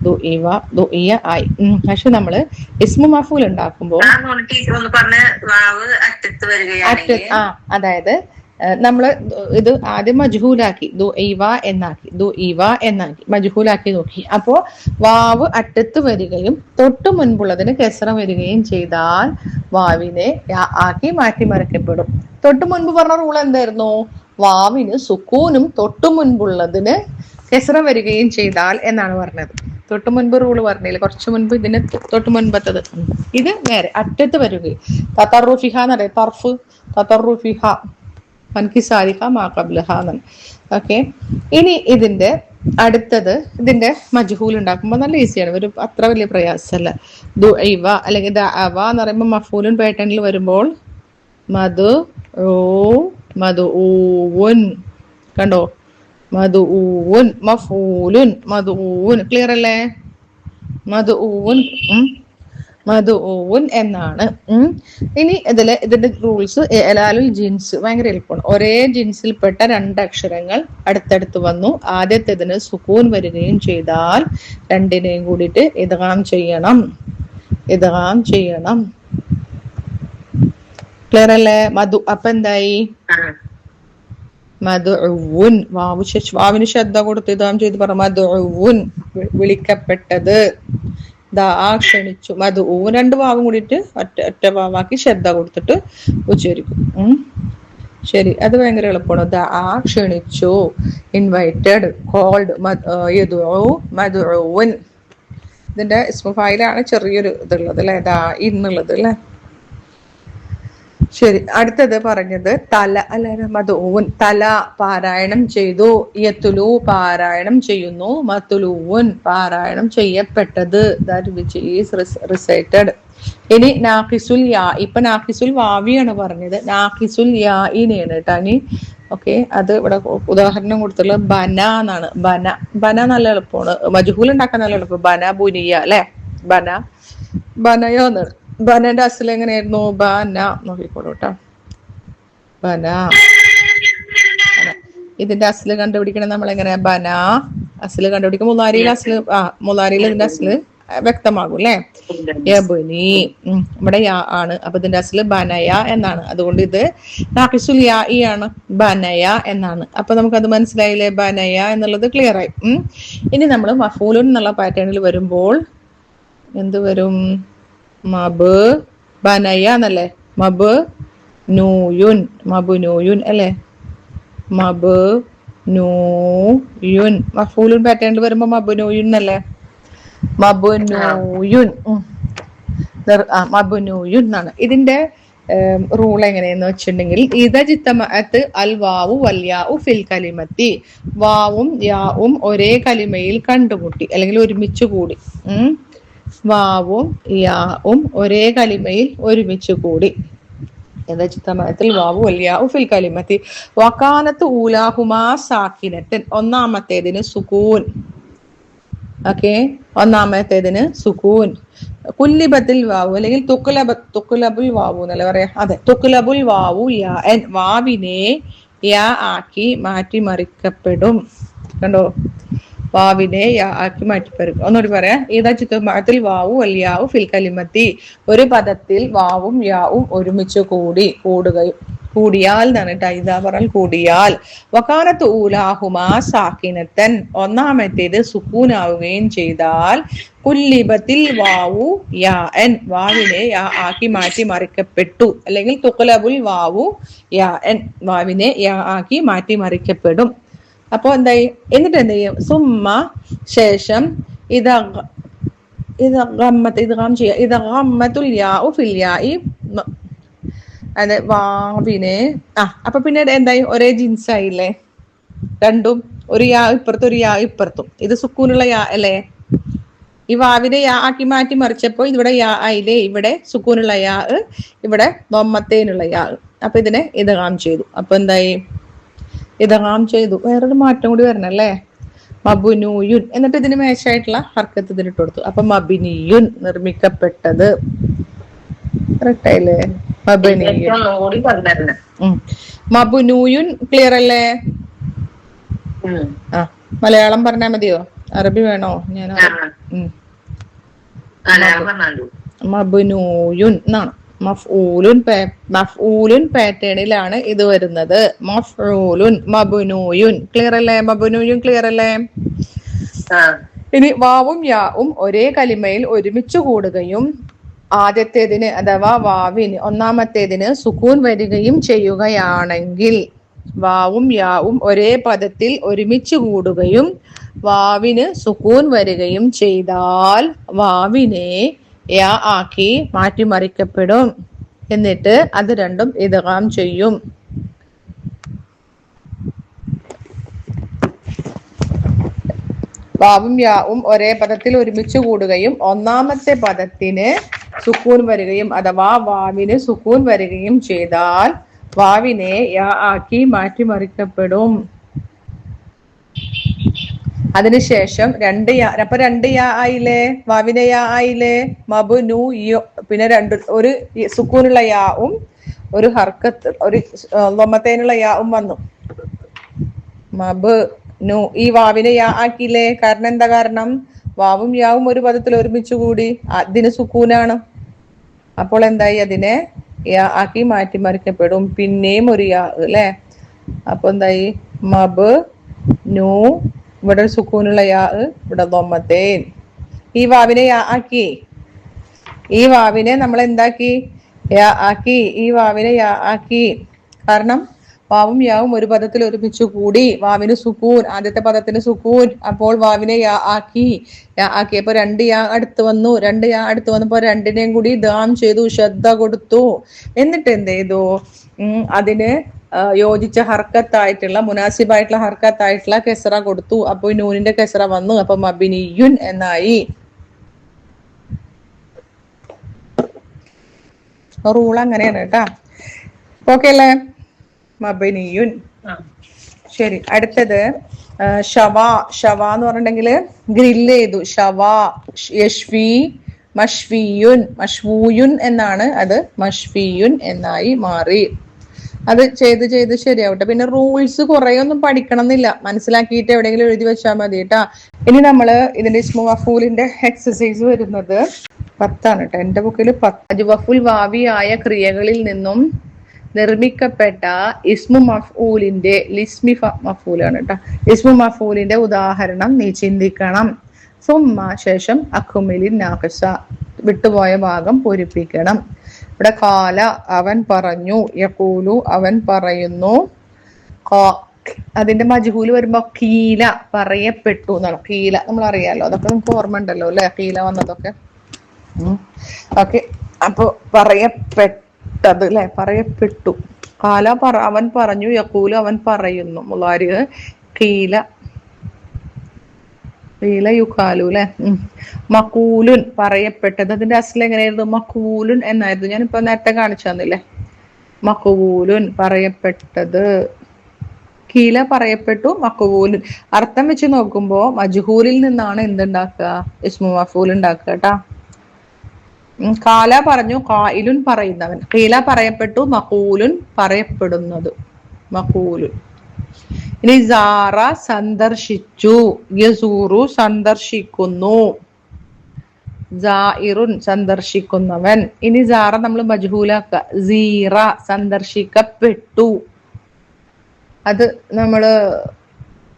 ദുഇവ ദുഇയ ആയി. പക്ഷെ നമ്മള് ഇസ്മു മഫൂൽ ഉണ്ടാക്കുമ്പോ അതായത് നമ്മള് ഇത് ആദ്യം മജ്ഹൂലാക്കി ദുഇവ എന്നാക്കി മജ്ഹൂലാക്കി നോക്കി. അപ്പോ വാവ് അറ്റത്ത് വരികയും തൊട്ടു മുൻപുള്ളതിന് കെസ്റ വരികയും ചെയ്താൽ വാവിനെ ആക്കി മാറ്റിമറിക്കപ്പെടും. തൊട്ടു മുൻപ് പറഞ്ഞ റൂൾ എന്തായിരുന്നു? വാവിന് സുക്കൂനും തൊട്ടു മുൻപുള്ളതിന് കെസ്റ വരികയും ചെയ്താൽ എന്നാണ് പറഞ്ഞത്. തൊട്ടു മുൻപ് റൂള് പറഞ്ഞില്ല, കുറച്ചു മുൻപ് ഇതിന് തൊട്ടു മുൻപത്തത്. ഇത് നേരെ അറ്റത്ത് വരികയും തതറുഫിഹ എന്നറിയാം. തർഫ് തതറുഫിഹ ഓക്കെ. ഇനി ഇതിന്റെ അടുത്തത് ഇതിന്റെ മജ്ഹൂൽ ഉണ്ടാക്കുമ്പോൾ നല്ല ഈസിയാണ്. ഒരു അത്ര വലിയ പ്രയാസമല്ല. ദുഇവ അല്ലെങ്കിൽ ദഅവ എന്ന് പറയുമ്പോൾ മഫൂലുൻ പാറ്റേണിൽ വരുമ്പോൾ മദ്ഊൻ കണ്ടോ? മദ്ഊൻ മഫൂലുൻ മദ്ഊൻ. ക്ലിയർ അല്ലേ? മദ്ഊൻ എന്നാണ്. ഇനി ഇതിന്റെ റൂൾസ് എലാലുൽ ജിൻസ് ഭയങ്കര എളുപ്പമാണ്. ഒരേ ജിൻസിൽപ്പെട്ട 2 അക്ഷരങ്ങൾ അടുത്തടുത്ത് വന്നു. ആദ്യത്തേതിന് സുക്കൂൻ വരികയും ചെയ്താൽ രണ്ടിനെയും കൂടിയിട്ട് ഇദ്ഗാം ചെയ്യണം. ക്ലിയർ അല്ലേ? അപ്പൊ എന്തായി? മദ്ഊൻ. വാവിന് ശ്രദ്ധ കൊടുത്ത് ഇദ്ഗാം ചെയ്ത് പറ. മദ്ഊൻ വിളിക്കപ്പെട്ടത്. ക്ഷണിച്ചു. മദ്ഊ 2 വാവും കൂടിയിട്ട് ഒറ്റ വാവാക്കി ശ്രദ്ധ കൊടുത്തിട്ട് ഉച്ചരിക്കും. ശരി, അത് ഭയങ്കര എളുപ്പമാണ്. ക്ഷണിച്ചു, ഇൻവൈറ്റഡ്, കോൾഡ്, മദ്ഊൻ. ഇതിന്റെ ഇസ്മു ഫായിലാണ് ചെറിയൊരു ഇതുള്ളത് അല്ലെ? ഇന്നുള്ളത് അല്ലെ? ശരി, അടുത്തത് പറഞ്ഞത് തല അല്ല, മദ്ഊൻ തല പാരായണം ചെയ്തു. യത്ലു പാരായണം ചെയ്യുന്നു. മത്ലൂൻ പാരായണം ചെയ്യപ്പെട്ടത്. That which is recited. ഇനി നാഖിസുൽ യാ. ഇപ്പൊ നാഖിസുൽ വാവിയാണ് പറഞ്ഞത്. നാഖിസുൽ യാഇനെയാണ് കേട്ടോ. ഇനി ഓക്കെ, അത് ഇവിടെ ഉദാഹരണം കൊടുത്തുള്ളത് ബന എന്നാണ്. ബന നല്ല എളുപ്പമാണ്. മജ്ഹൂൽ ഉണ്ടാക്കാൻ നല്ല എളുപ്പം. ബന ബുനിയ അല്ലെ? ബനയോ എന്നാണ്. ബനന്റെ അസൽ എങ്ങനെയായിരുന്നു? ബന. നോക്കിക്കോളൂ കേട്ടോ. ബന. ഇതിന്റെ അസല് കണ്ടുപിടിക്കണം നമ്മൾ എങ്ങനെയാ? ബന അസല് കണ്ടുപിടിക്കും. മുലാരിയിൽ ഇതിന്റെ അസല് വ്യക്തമാകും അല്ലെ. യബ്നി ഇവിടെ യാ ആണ്, അപ്പൊ ഇതിന്റെ അസല് ബനയ എന്നാണ്. അതുകൊണ്ട് ഇത് നാഖിസുൽ യാഇ ആണ്, ബനയ എന്നാണ്. അപ്പൊ നമുക്കത് മനസ്സിലായില്ലേ, ബനയ എന്നുള്ളത് ക്ലിയർ ആയി. ഇനി നമ്മൾ മഫൂലുൻ എന്നുള്ള പാറ്റേണിൽ വരുമ്പോൾ എന്ത് വരും? മബ് ബനയ എന്നല്ലേ, മബ് നൂയുൻ, മബ് നൂയുൻ അല്ലെ, മബ് നൂയുൻ. മഫൂലുൻ പാറ്റേണിൽ വരുമ്പോ മബ് നൂയുൻ എന്നല്ലേ, മബ് നൂയുൻ, മബ് നൂയുൻ എന്നാണ്. ഇതിന്റെ റൂൾ എങ്ങനെയെന്ന് വെച്ചിട്ടുണ്ടെങ്കിൽ, ഇദജിത്തമഅത്ത് അൽ വാവു വൽ യാഉ ഫിൽ കലിമത്തി, വാവും യാവും ഒരേ കലിമയിൽ കണ്ടുമുട്ടി അല്ലെങ്കിൽ ഒരുമിച്ച് കൂടി. വാവും യാവും ഒരേ കലിമയിൽ ഒരുമിച്ച് കൂടി. ഇദജിത്തമഅത്തിൽ വാവു വൽ യാഉ ഫിൽ കലിമത്തി വകാനത്ത് ഊലാഹുമാ സാക്കിനത്തൻ, ഒന്നാമത്തേതിന് സുകൂൻ. ഓക്കെ, ഒന്നാമത്തേതിന് സുകൂൻ. കുല്ലിബത്തിൽ വാവു അല്ലെങ്കിൽ തുക്കുലബുൽ വാവു എന്നല്ലേ പറയാ, അതെ, തുക്കുലബുൽ വാവു യാ എൻ, വാവിനെ യാ ആക്കി മാറ്റിമറിക്കപ്പെടും. കണ്ടോ, വാവിനെ യാ ആക്കി മാറ്റിമറിക്കും. ഒന്നുകൂടി പറയാം, ഇദജിത്തമഅത്തിൽ വാവു വൽ യാഉ ഫിൽ കലിമത്തി, ഒരു പദത്തിൽ വാവും യാവും ഒരുമിച്ച് കൂടിയാൽ എന്നാണ് കേട്ടോ. ഇതാ പറഞ്ഞാൽ കൂടിയാൽ. വകാനത്ത് ഊലാഹുമാ സാക്കിനത്തൻ, ഒന്നാമത്തേത് സുക്കൂനാവുകയും ചെയ്താൽ കുല്ലിബത്തിൽ വാവു യാ എൻ, വാവിനെ യാ ആക്കി മാറ്റി മറിക്കപ്പെട്ടു. അല്ലെങ്കിൽ തുഖ്ലബുൽ വാവു യാ എൻ, വാവിനെ യാ ആക്കി മാറ്റി മറിക്കപ്പെടും. അപ്പൊ എന്തായി, എന്നിട്ട് എന്ത് ചെയ്യും? സുമ്മ, ശേഷം ഇദ്ഗാമത്തുൽ യാഉ ഫിൽ യാഇ, അതെ, വാവിനെ അപ്പൊ പിന്നെ എന്തായി, ഒരേ ജിൻസായില്ലേ രണ്ടും, ഒരു യാ ഇപ്പുറത്തും ഒരു യാ ഇപ്പുറത്തും. ഇത് സുക്കൂനുള്ള യാ അല്ലേ, ഈ വാവിനെ യാ ആക്കി മാറ്റി മറിച്ചപ്പോ ഇവിടെ യാ ആയില്ലേ, ഇവിടെ സുക്കൂനുള്ള യാ, ഇവിടെ ദമ്മത്തേനുള്ള യാ. അപ്പൊ ഇതിനെ ഇദ്ഗാം ചെയ്തു. അപ്പൊ എന്തായി, ഇദ്ഗാം ചെയ്തു. വേറൊരു മാറ്റം കൂടി വരണം അല്ലേ, മബുനൂയുൻ. എന്നിട്ട് ഇതിന് മേശായിട്ടുള്ള ഹർക്കത്ത് ഇതിനിട്ട് കൊടുത്തു. അപ്പൊ മബിനിയുൻ, നിർമ്മിക്കപ്പെട്ടത്. കറക്റ്റ് ആയില്ലേ, മബുനൂയുൻ. ക്ലിയർ അല്ലേ? മലയാളം പറഞ്ഞാ മതിയോ, അറബി വേണോ? ഞാൻ മബുനൂയുൻ എന്നാണ്. മഫ്ഊലുൻ പാറ്റേണിലാണ് ഇത് വരുന്നത്. മഫ്ഊലുൻ, മബുനൂയുൻ. ക്ലിയർ അല്ലേ? മബുനൂയുൻ ക്ലിയർ അല്ലേ? ഇനി വാവും യാവും ഒരേ കലിമയിൽ ഒരുമിച്ച് കൂടുകയും ആദ്യത്തേതിന് അഥവാ വാവിന് ഒന്നാമത്തേതിന് സുക്കൂൻ വരികയും ചെയ്യുകയാണെങ്കിൽ, വാവും യാവും ഒരേ പദത്തിൽ ഒരുമിച്ച് കൂടുകയും വാവിന് സുക്കൂൻ വരികയും ചെയ്താൽ വാവിനെ യാ ആക്കി മാറ്റിമറിക്കപ്പെടും. എന്നിട്ട് അത് രണ്ടും ഇദ്ഗാം ചെയ്യും. വാവും യാവും ഒരേ പദത്തിൽ ഒരുമിച്ച് കൂടുകയും ഒന്നാമത്തെ പദത്തിന് സുക്കൂൻ വരികയും അഥവാ വാവിന് സുക്കൂൻ വരികയും ചെയ്താൽ വാവിനെ യാ ആക്കി മാറ്റിമറിക്കപ്പെടും. അതിനുശേഷം രണ്ട് യാ ആയില്ലേ, വാവിനെ യാ ആയില്ലേ, മബ്നു യു, പിന്നെ ഒരു സുക്കൂനുള്ള യാവും ഒരു ഹർക്കത്ത് ഒരു ലൊമത്തേനുള്ള യാവും വന്നു. മബ്നു, ഈ വാവിനെ യാ ആക്കിയില്ലേ, കാരണം എന്താ കാരണം? വാവും യാവും ഒരു പദത്തിൽ ഒരുമിച്ച് കൂടി, അതിന് സുക്കൂനാണ്. അപ്പോൾ എന്തായി, അതിനെ യാ ആക്കി മാറ്റിമറിക്കപ്പെടും. പിന്നെയും ഒരു യാ അല്ലെ, അപ്പൊ എന്തായി, മബ്നു, ഇവിടെ സുക്കൂനുള്ള യാ, ഇവിടെ ദമ്മത്തേൻ. ഈ വാവിനെ യാ ആക്കി, ഈ വാവിനെ നമ്മൾ എന്താക്കി, യാ ആക്കി. ഈ വാവിനെ യാ ആക്കി കാരണം വാവും യാവും ഒരു പദത്തിൽ ഒരുമിച്ച് കൂടി, വാവിന് സുക്കൂൻ, ആദ്യത്തെ പദത്തിന് സുക്കൂൻ. അപ്പോൾ വാവിനെ യാ ആക്കി. യാ ആക്കിയപ്പോ രണ്ട് യാ അടുത്ത് വന്നപ്പോ രണ്ടിനെയും കൂടി ദാം ചെയ്തു, ശ്രദ്ധ കൊടുത്തു. എന്നിട്ട് എന്ത് ചെയ്തു, അതിന് യോജിച്ച ഹർക്കത്തായിട്ടുള്ള മുനാസിബായിട്ടുള്ള ഹർക്കത്തായിട്ടുള്ള കെസറ കൊടുത്തു. അപ്പൊ നൂനിന്റെ കെസറ വന്നു. അപ്പൊ മബിനിയുൻ എന്നായി. റൂൾ അങ്ങനെയാണ് കേട്ടാ. ഓക്കെ അല്ലേ? മബിനിയുൻ. ശരി, അടുത്തത് ഷവാ. ഷവാ എന്ന് പറഞ്ഞിട്ടുണ്ടെങ്കിൽ ഗ്രില്ല് ചെയ്തു. ഷവാ, യഷ്വി, മഷ്വിയുൻ, മഷ്വൂയുൻ എന്നാണ്, അത് മഷ്വിയുൻ എന്നായി മാറി. അത് ചെയ്ത് ശരിയാവട്ടെ. പിന്നെ റൂൾസ് കുറെ ഒന്നും പഠിക്കണം എന്നില്ല, മനസ്സിലാക്കിയിട്ട് എവിടെയെങ്കിലും എഴുതി വെച്ചാൽ മതി കേട്ടാ. ഇനി നമ്മള് ഇതിന്റെ ഇസ്മു മഫൂലിന്റെ എക്സസൈസ് വരുന്നത് 10 കേട്ടോ. എന്റെ ബുക്കിൽ 10. അജ്വഫുൽ വാവിയായ ക്രിയകളിൽ നിന്നും നിർമ്മിക്കപ്പെട്ട ഇസ്മു മഫൂലിന്റെ ലിസ്മി മഫൂലാണ് കേട്ടോ. ഇസ്മു മഫൂലിന്റെ ഉദാഹരണം നീ ചിന്തിക്കണം. സുമ്മ ശേഷം അഖുമിലിൻ നാഖിസ വിട്ടുപോയ ഭാഗം പൂരിപ്പിക്കണം. ഇവിടെ കാല അവൻ പറഞ്ഞു, യഖൂലു അവൻ പറയുന്നു, അതിന്റെ മജ്ഹൂല് വരുമ്പോ കീല പറയപ്പെട്ടു എന്നാണ്. കീല നമ്മൾ അറിയാലോ, അതൊക്കെ നമുക്ക് ഓർമ്മ ഉണ്ടല്ലോ അല്ലെ, കീല വന്നതൊക്കെ. ഓക്കെ, അപ്പൊ പറയപ്പെട്ടത് അല്ലെ, പറയപ്പെട്ടു. കാല അവൻ പറഞ്ഞു, യഖൂലു അവൻ പറയുന്നു. മുളാരി കീല യുഖാലു അല്ലെ. മഖൂലുൻ പറയപ്പെട്ടത്. അതിന്റെ അസ്ൽ എങ്ങനെയായിരുന്നു? മഖൂലുൻ എന്നായിരുന്നു. ഞാനിപ്പോ നേരത്തെ കാണിച്ചു തന്നില്ലേ. മഖൂലുൻ പറയപ്പെട്ടത്, കീല പറയപ്പെട്ടു, മഖൂലുൻ. അർത്ഥം വെച്ച് നോക്കുമ്പോ മജ്ഹൂലിൽ നിന്നാണ് എന്തുണ്ടാക്കുക? ഇസ്മു മഫൂൽ ഉണ്ടാക്കുക കേട്ടാ. കാല പറഞ്ഞു, ഖായിലുൻ പറയുന്നവൻ. കീല പറയപ്പെട്ടു, മഖൂലുൻ പറയപ്പെടുന്നത്, മഖൂലുൻ. ഇനി സാറ സന്ദർശിച്ചു, യസൂറു സന്ദർശിക്കുന്നു, സായിറുൻ സന്ദർശിക്കുന്നവൻ. ഇനി സാറ നമ്മൾ മജ്ഹൂലാക്ക, സീറ സന്ദർശിക്കപ്പെട്ടു. അത് നമ്മള്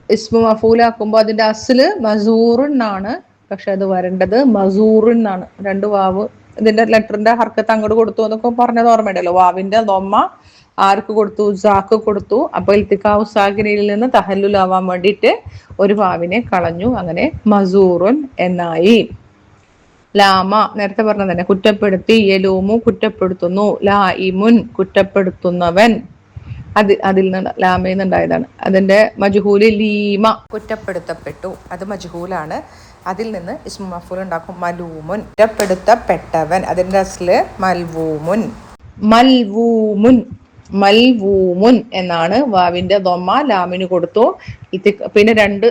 ഇസ്മു മഫൂലാക്കുമ്പോ അതിന്റെ അസ്ല് മസൂറുൻ ആണ്, പക്ഷെ അത് വരേണ്ടത് മസൂറുൻ ആണ്. 2 വാവ് ഇതിന്റെ ലെറ്ററിന്റെ ഹർക്കത്ത് അങ്ങോട്ട് കൊടുത്തു എന്നൊക്കെ പറഞ്ഞത് ഓർമ്മയുണ്ടല്ലോ. വാവിന്റെ ദൊമ്മ ആർക്ക് കൊടുത്തു? സാക്ക് കൊടുത്തു. അപ്പൊ ഇൽത്തിഖാഉ സാകിനയിൽ നിന്ന് തഹല്ലുൽ ആവാൻ വേണ്ടിയിട്ട് ഒരു വാവിനെ കളഞ്ഞു. അങ്ങനെ മസൂറുൻ എന്നായി. ലാമ നേരത്തെ പറഞ്ഞത് തന്നെ, കുറ്റപ്പെടുത്തി. യലൂമു കുറ്റപ്പെടുത്തുന്നു. ലായിമുൻ കുറ്റപ്പെടുത്തുന്നവൻ. അതിൽ നിന്ന് ലാമയിൽ നിന്നുണ്ടായതാണ്. അതിന്റെ മജ്ഹൂല് ലീമ കുറ്റപ്പെടുത്തപ്പെട്ടു, അത് മജ്ഹൂലാണ്. അതിൽ നിന്ന് ഇസ്മു മഫൂൽ ഉണ്ടാക്കും. മലൂമുൻ കുറ്റപ്പെടുത്തപ്പെട്ടവൻ, അതിന്റെ അസ്ല് മൽവൂമുൻ. മൽവൂമുൻ മൽവൂമുൻ എന്നാണ്. വാവിന്റെ ദൊമ്മ ലാമിന് കൊടുത്തു. പിന്നെ 2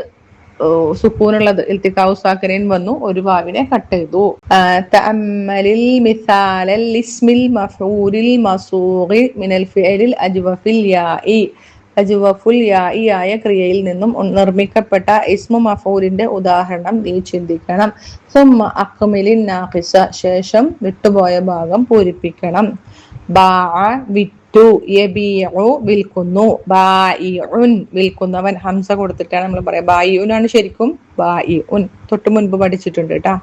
സുക്കൂനുള്ളത് ഇൽത്തിഖാഉ സാക്കിനൈൻ വന്നു, ഒരു വാവിനെ കട്ട് ചെയ്തു. തഅമ്മലിൽ മിസാലൽ ഇസ്മിൽ മഫഊലിൽ മസൂഗി മിനൽ ഫിഅലിൽ അജ്വഫിൽ യാഇ. അജ്വഫുൽ യാഇ ആയ ക്രിയയിൽ നിന്നും നിർമ്മിക്കപ്പെട്ട ഇസ്മു മഫഊലിന്റെ ഉദാഹരണം നീ ചിന്തിക്കണം. സുമ്മ അഖ്മിലിൻ നാഖിസ ശേഷം വിട്ടുപോയ ഭാഗം പൂരിപ്പിക്കണം. ബാഅ വിറ്റു, യബീഉ വിൽക്കുന്നു, ബായിഉൻ വിൽക്കുന്നവൻ. ഹംസ കൊടുത്തിട്ടാണ് നമ്മൾ പറയാം. ബായിഉൻ ആണ് ശരിക്കും, ബായിഉൻ തൊട്ട് മുൻപ് പഠിച്ചിട്ടുണ്ട് കേട്ടാ.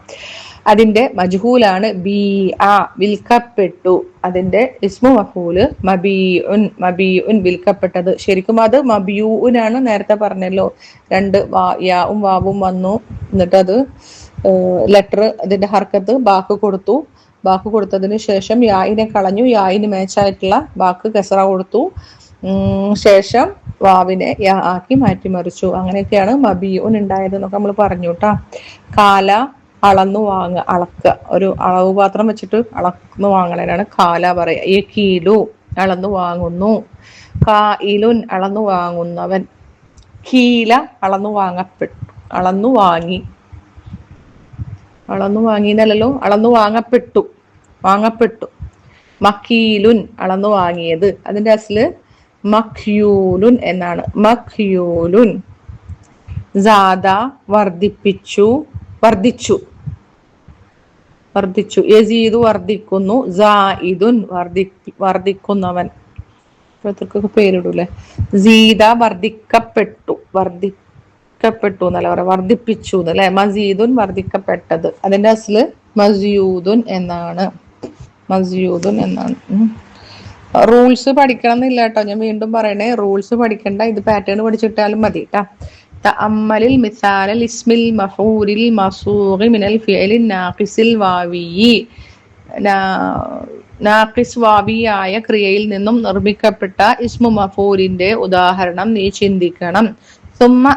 അതിന്റെ മജ്ഹൂലാണ് ബീഅ വിൽക്കപ്പെട്ടു. അതിന്റെ ഇസ്മു മഫൂല് മബീഉൻ, മബീഉൻ വിൽക്കപ്പെട്ടത്. ശരിക്കും അത് മബിയൂൻ ആണ്, നേരത്തെ പറഞ്ഞല്ലോ. 2 യാവും വാവും വന്നു, എന്നിട്ട് അത് ലെറ്റർ അതിന്റെ ഹർക്കത്ത് ബാക്ക് കൊടുത്തു. ബാക്ക് കൊടുത്തതിന് ശേഷം യായിനെ കളഞ്ഞു, യായിന് മേച്ചായിട്ടുള്ള ബാക്ക് കെസറ കൊടുത്തു. ശേഷം വാവിനെ യാ ആക്കി മാറ്റിമറിച്ചു. അങ്ങനെയൊക്കെയാണ് മബിയൂൻ ഉണ്ടായത് എന്നൊക്കെ നമ്മൾ പറഞ്ഞു കേട്ടാ. കാല അളന്നു വാങ്ങുക, അളക്കുക. ഒരു അളവ് പാത്രം വെച്ചിട്ട് അളന്നു വാങ്ങണതിനാണ് കാല പറയുക. യകീലു അളന്നു വാങ്ങുന്നു. കായിലുൻ അളന്നു വാങ്ങുന്നവൻ. കീല അളന്നു വാങ്ങപ്പെട്ടു, അളന്നു വാങ്ങി. അളന്നു വാങ്ങിയെന്നല്ലോ, അളന്നു വാങ്ങപ്പെട്ടു, വാങ്ങപ്പെട്ടു. മക്കീലുൻ അളന്നു വാങ്ങിയത്, അതിന്റെ അസ്ല് മഖ്യൂലുൻ എന്നാണ്. മഖ്യൂലുൻ. സാദ വർദ്ധിപ്പിച്ചു, വർദ്ധിച്ചു, വർദ്ധിച്ചു. യസീദു വർദ്ധിക്കുന്നു. സായിദുൻ വർദ്ധിക്കുന്നവൻ. ഇപ്പോഴത്തേക്കൊക്കെ പേരിടൂല്ലേ. സീദ വർദ്ധിക്കപ്പെട്ടു, വർദ്ധിക്കപ്പെട്ടു എന്നല്ല പറയാം, വർദ്ധിപ്പിച്ചു എന്നല്ലേ. മസീദുൻ വർദ്ധിക്കപ്പെട്ടത്, അതിന്റെ അസ്ല് മസ്യൂദുൻ എന്നാണ്, മസ്യൂദുൻ എന്നാണ്. റൂൾസ് പഠിക്കണം എന്നില്ല കേട്ടോ, ഞാൻ വീണ്ടും പറയണേ, റൂൾസ് പഠിക്കണ്ട, ഇത് പാറ്റേൺ പഠിച്ചിട്ടാലും മതി കേട്ടാ. തഅമ്മലിൽ മിസാലൽ ഇസ്മിൽ മഫഊലിൽ മസൂഗി മിനൽ ഫിഅലിൻ നാഖിസിൽ വാവിയി. നാഖിസ് വാവിയായ ക്രിയയിൽ നിന്നും നിർമ്മിക്കപ്പെട്ട ഇസ്മു മഫൂലിന്റെ ഉദാഹരണം നീ ചിന്തിക്കണം. സുമ്മ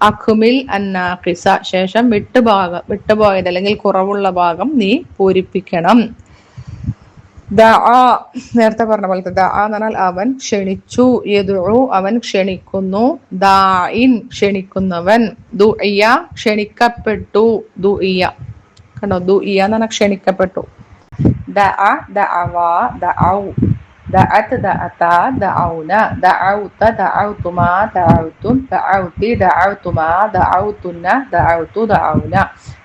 അഖ്മിൽ അന്നാഖിസ ശേഷം വിട്ടുപോയത് അല്ലെങ്കിൽ കുറവുള്ള ഭാഗം നീ പൂരിപ്പിക്കണം. ദഅ നേരത്തെ പറഞ്ഞ പോലത്തെ ദഅ എന്ന് പറഞ്ഞാൽ അവൻ ക്ഷണിച്ചു. യദ്ഉ അവൻ ക്ഷണിക്കുന്നു. ദാഇൻ ക്ഷണിക്കുന്നവൻ. ദുഇയ ക്ഷണിക്കപ്പെട്ടു. ദുഇയ കണ്ടോ, ദുഇയ എന്ന് പറഞ്ഞാൽ ക്ഷണിക്കപ്പെട്ടു. ദഅ ദഅവ ദഅഉ ദഅത് ദഅത ദഅൗന ദഅൗത ദഅൗതുമാ ദഅൗതും ദഅൗതി ദഅൗതുമാ ദഅൗതുന്ന ദഅൗതു ദഅൗന.